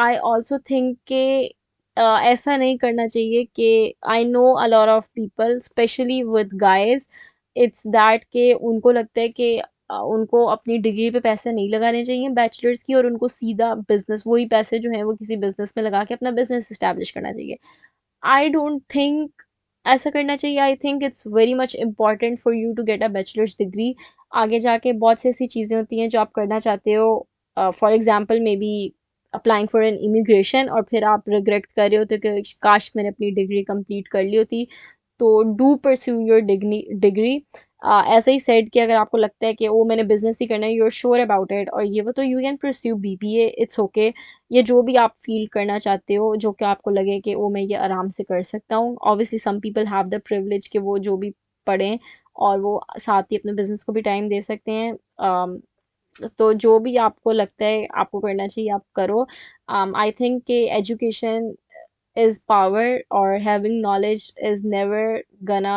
I also think कि ऐसा नहीं करना चाहिए कि I know a lot of people especially with guys, it's that कि उनको लगता है कि उनको अपनी डिग्री पे पैसे नहीं लगाने चाहिए बैचलर्स की, और उनको सीधा बिजनेस, वही पैसे जो हैं वो किसी बिजनेस में लगा के अपना बिजनेस इस्टेब्लिश करना चाहिए. आई डोंट थिंक ऐसा करना चाहिए. I think it's very much important for you to get a bachelors degree. आगे जाके बहुत सी ऐसी चीज़ें होती हैं जो आप करना चाहते हो. For example maybe applying for an immigration, और फिर आप रिग्रेट कर रहे होते कि काश मैंने अपनी डिग्री कंप्लीट कर ली होती. तो डू परस्यू योर डिग्री. ऐसे ही सेड कि अगर आपको लगता है कि वो मैंने बिजनेस ही करना है, you are sure about it और ये वो, तो you can pursue BBA, it's okay. ये जो भी आप फील करना चाहते हो, जो कि आपको लगे कि वो मैं ये आराम से कर सकता हूँ. Obviously some people have the privilege कि वो जो भी पढ़ें और वो साथ ही अपने बिजनेस को भी टाइम दे सकते हैं. तो जो भी आपको लगता है आपको करना चाहिए आप करो. आई थिंक कि education is power, or having knowledge is never gonna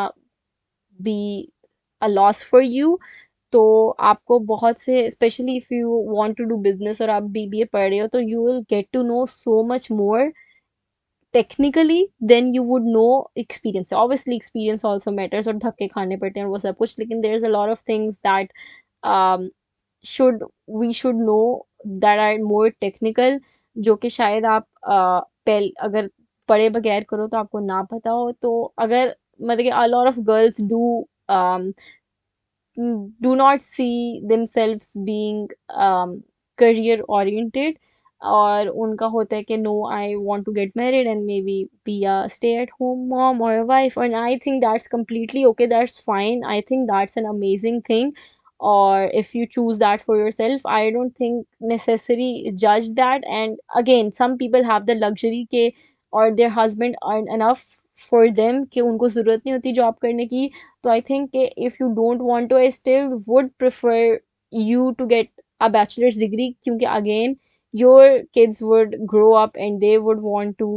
be a loss for you. तो आपको बहुत से, specially if you want to do business और आप बीबीए पढ़ रहे हो, तो you will get to know so much more technically than you would know experience. Obviously experience also matters, और धक्के खाने पड़ते हैं वो सब कुछ, लेकिन there is a lot of things that should we should know that are more technical, जो कि शायद आप पहले अगर पढ़े बगैर करो तो आपको ना पता हो. तो अगर मतलब कि a lot of girls do not see themselves being career oriented, और उनका होता है कि no I want to get married and maybe a stay at home mom or a wife, and I think that's completely okay, that's fine. I think that's an amazing thing. Or if you choose that for yourself, I don't think necessary judge that. And again, some people have the luxury के और their husband earn enough for them कि उनको ज़रूरत नहीं होती job करने की. So I think if you don't want to, I still would prefer you to get a bachelor's degree, क्योंकि again your kids would grow up and they would want to,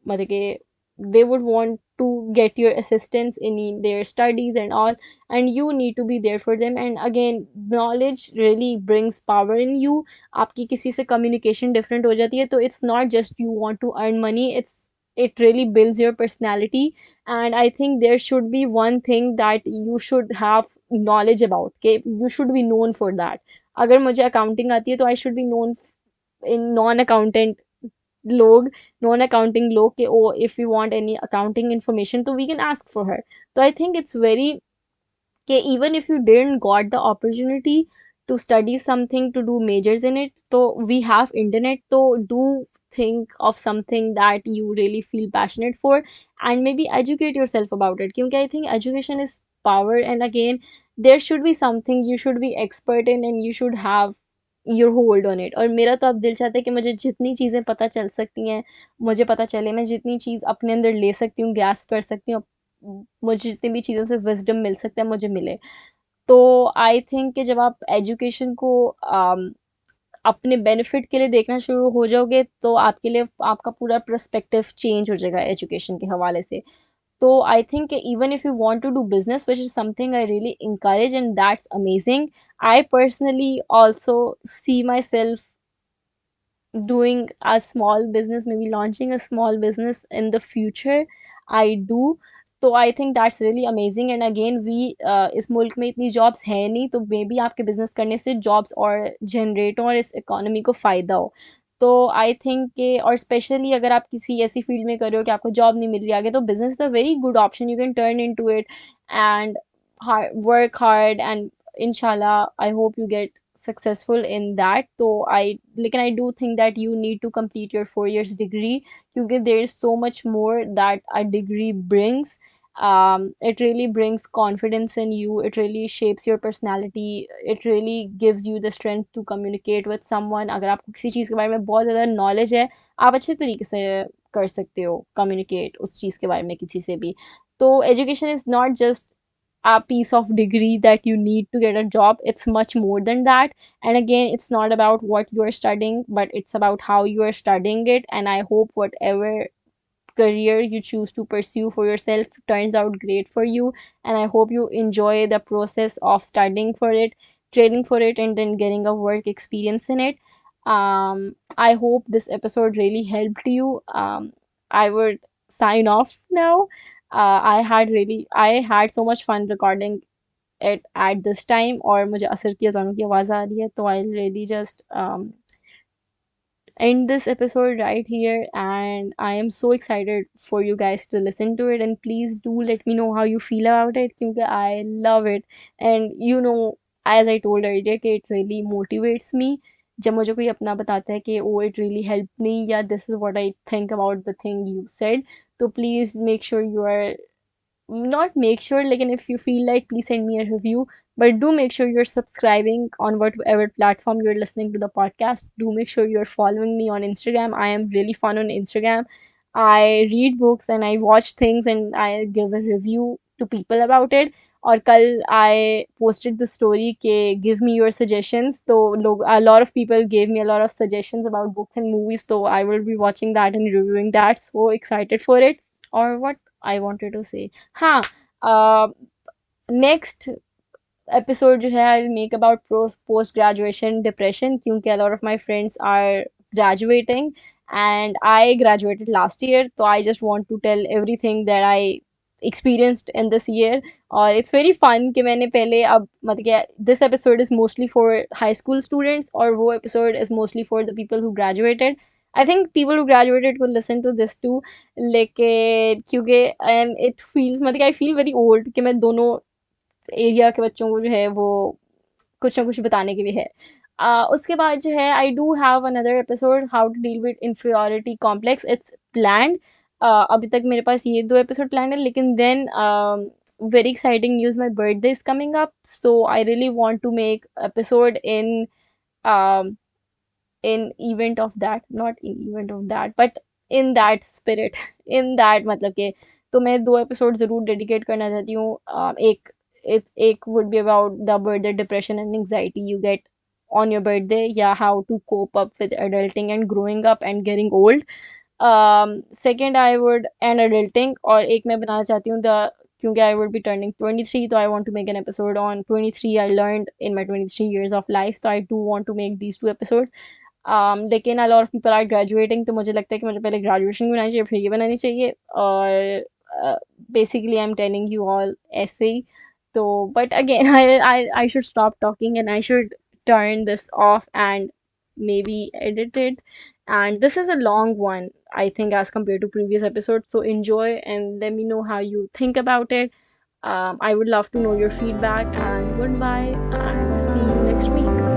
मतलब कि they would want to get your assistance in their studies and all, and you need to be there for them. And again, knowledge really brings power in you. आपकी किसी से communication different हो जाती है, तो it's not just you want to earn money, it really builds your personality. And I think there should be one thing that you should have knowledge about, okay, you should be known for that. अगर मुझे accounting आती है तो I should be known in non-accountant लोग, non accounting लोग कि oh if you want any accounting information तो we can ask for her. तो आई थिंक इट्स वेरी कि even if you didn't got the opportunity to study something, to do majors in it, so we have internet, so do think of something that you really feel passionate for and maybe educate yourself about it, क्योंकि I think education is power. And again, there should be something you should be expert in and you should have your hold on it. और मेरा तो अब दिल चाहता है कि मुझे जितनी चीज़ें पता चल सकती हैं मुझे पता चले, मैं जितनी चीज़ अपने अंदर ले सकती हूँ, ग्रैस्प कर सकती हूँ, मुझे जितनी भी चीज़ों से विज़डम मिल सकता है मुझे मिले. तो आई थिंक कि जब आप एजुकेशन को अपने बेनिफिट के लिए देखना शुरू हो जाओगे तो आपके लिए आपका पूरा पर्सपेक्टिव चेंज हो जाएगा एजुकेशन के हवाले से. तो I think even if you want to do business, which is something I really encourage and that's amazing. I personally also see myself doing a small business, maybe launching a small business in the future. I do. तो I think that's really amazing. And again we इस मुल्क में इतनी jobs है नहीं, तो may be आपके business करने से जॉब्स और जनरेट हो और इस इकोनॉमी को फ़ायदा हो. तो आई थिंक कि और स्पेशली अगर आप किसी ऐसी फील्ड में कर रहे हो कि आपको जॉब नहीं मिल रही आगे, तो business is a very good option. You can turn in to it and work hard and inshallah I hope you get successful in that. So I do think that you need to complete your 4 years degree, because there is so much more that a degree brings. It really brings confidence in you, it really shapes your personality, it really gives you the strength to communicate with someone. अगर आपको किसी चीज़ के बारे में बहुत ज़्यादा knowledge है, आप अच्छे तरीके से कर सकते हो communicate उस चीज़ के बारे में किसी से भी. तो education is not just a piece of degree that you need to get a job. It's much more than that. And again, it's not about what you're studying, but it's about how you are studying it. And I hope whatever career you choose to pursue for yourself turns out great for you. And I hope you enjoy the process of studying for it, training for it, and then getting a work experience in it. I hope this episode really helped you. I would sign off now. I had so much fun recording it at this time. और मुझे असर की अजानों की आवाज़ आ रही है, तो I'll really just end this episode right here, and I am so excited for you guys to listen to it. And please do let me know how you feel about it, because I love it. And as I told earlier, कि it really motivates me जब मुझे कोई अपना बताता है कि oh it really helped me, yeah, this is what I think about the thing you said. So please make sure you are, not make sure, like, and if you feel like, please send me a review. But do make sure you're subscribing on whatever platform you're listening to the podcast. Do make sure you're following me on Instagram. I am really fun on Instagram. I read books and I watch things and I give a review to people about it. और कल I posted the story के give me your suggestions, तो लोग, a lot of people gave me a lot of suggestions about books and movies, so I will be watching that and reviewing that. So excited for it. Or what I wanted to say, हाँ, next episode जो है I will make about post graduation depression, क्योंकि a lot of my friends are graduating and I graduated last year, so I just want to tell everything that I experienced in this year. और it's very fun कि मैंने पहले, अब मतलब कि this episode is mostly for high school students और वो episode is mostly for the people who graduated. I think people who graduated will listen to this too. लेकिन क्योंकि and it feels, मतलब कि I feel very old कि मैं दोनों area के बच्चों को जो है वो कुछ ना कुछ बताने के लिए है। उसके बाद जो है I do have another episode how to deal with inferiority complex, it's planned. अभी तक मेरे पास ये 2 एपिसोड प्लान्ड है, लेकिन then very exciting news, my birthday is coming up, so I really want to make episode in event of that, not in event of that, but in that spirit, in that, मतलब कि तो मैं 2 episode ज़रूर dedicate करना चाहती हूँ। एक would be about the birthday depression and anxiety you get on your birthday, yeah, how to cope up with adulting and growing up and getting old. Second I would, and adulting, और एक मैं बनाना चाहती हूँ the, क्योंकि I would be turning 23, तो I want to make an episode on 23 I learned in my 23 years of life, so I do want to make these 2 episodes. लेकिन a lot of people are graduating, तो मुझे लगता है कि मुझे पहले graduation बनानी चाहिए, फिर ये बनानी चाहिए, और basically I'm telling you all ऐसे ही। तो but again I should stop talking and I should turn this off and maybe edit it. And this is a long one, I think, as compared to previous episodes. So enjoy and let me know how you think about it. I would love to know your feedback, and goodbye and see you next week.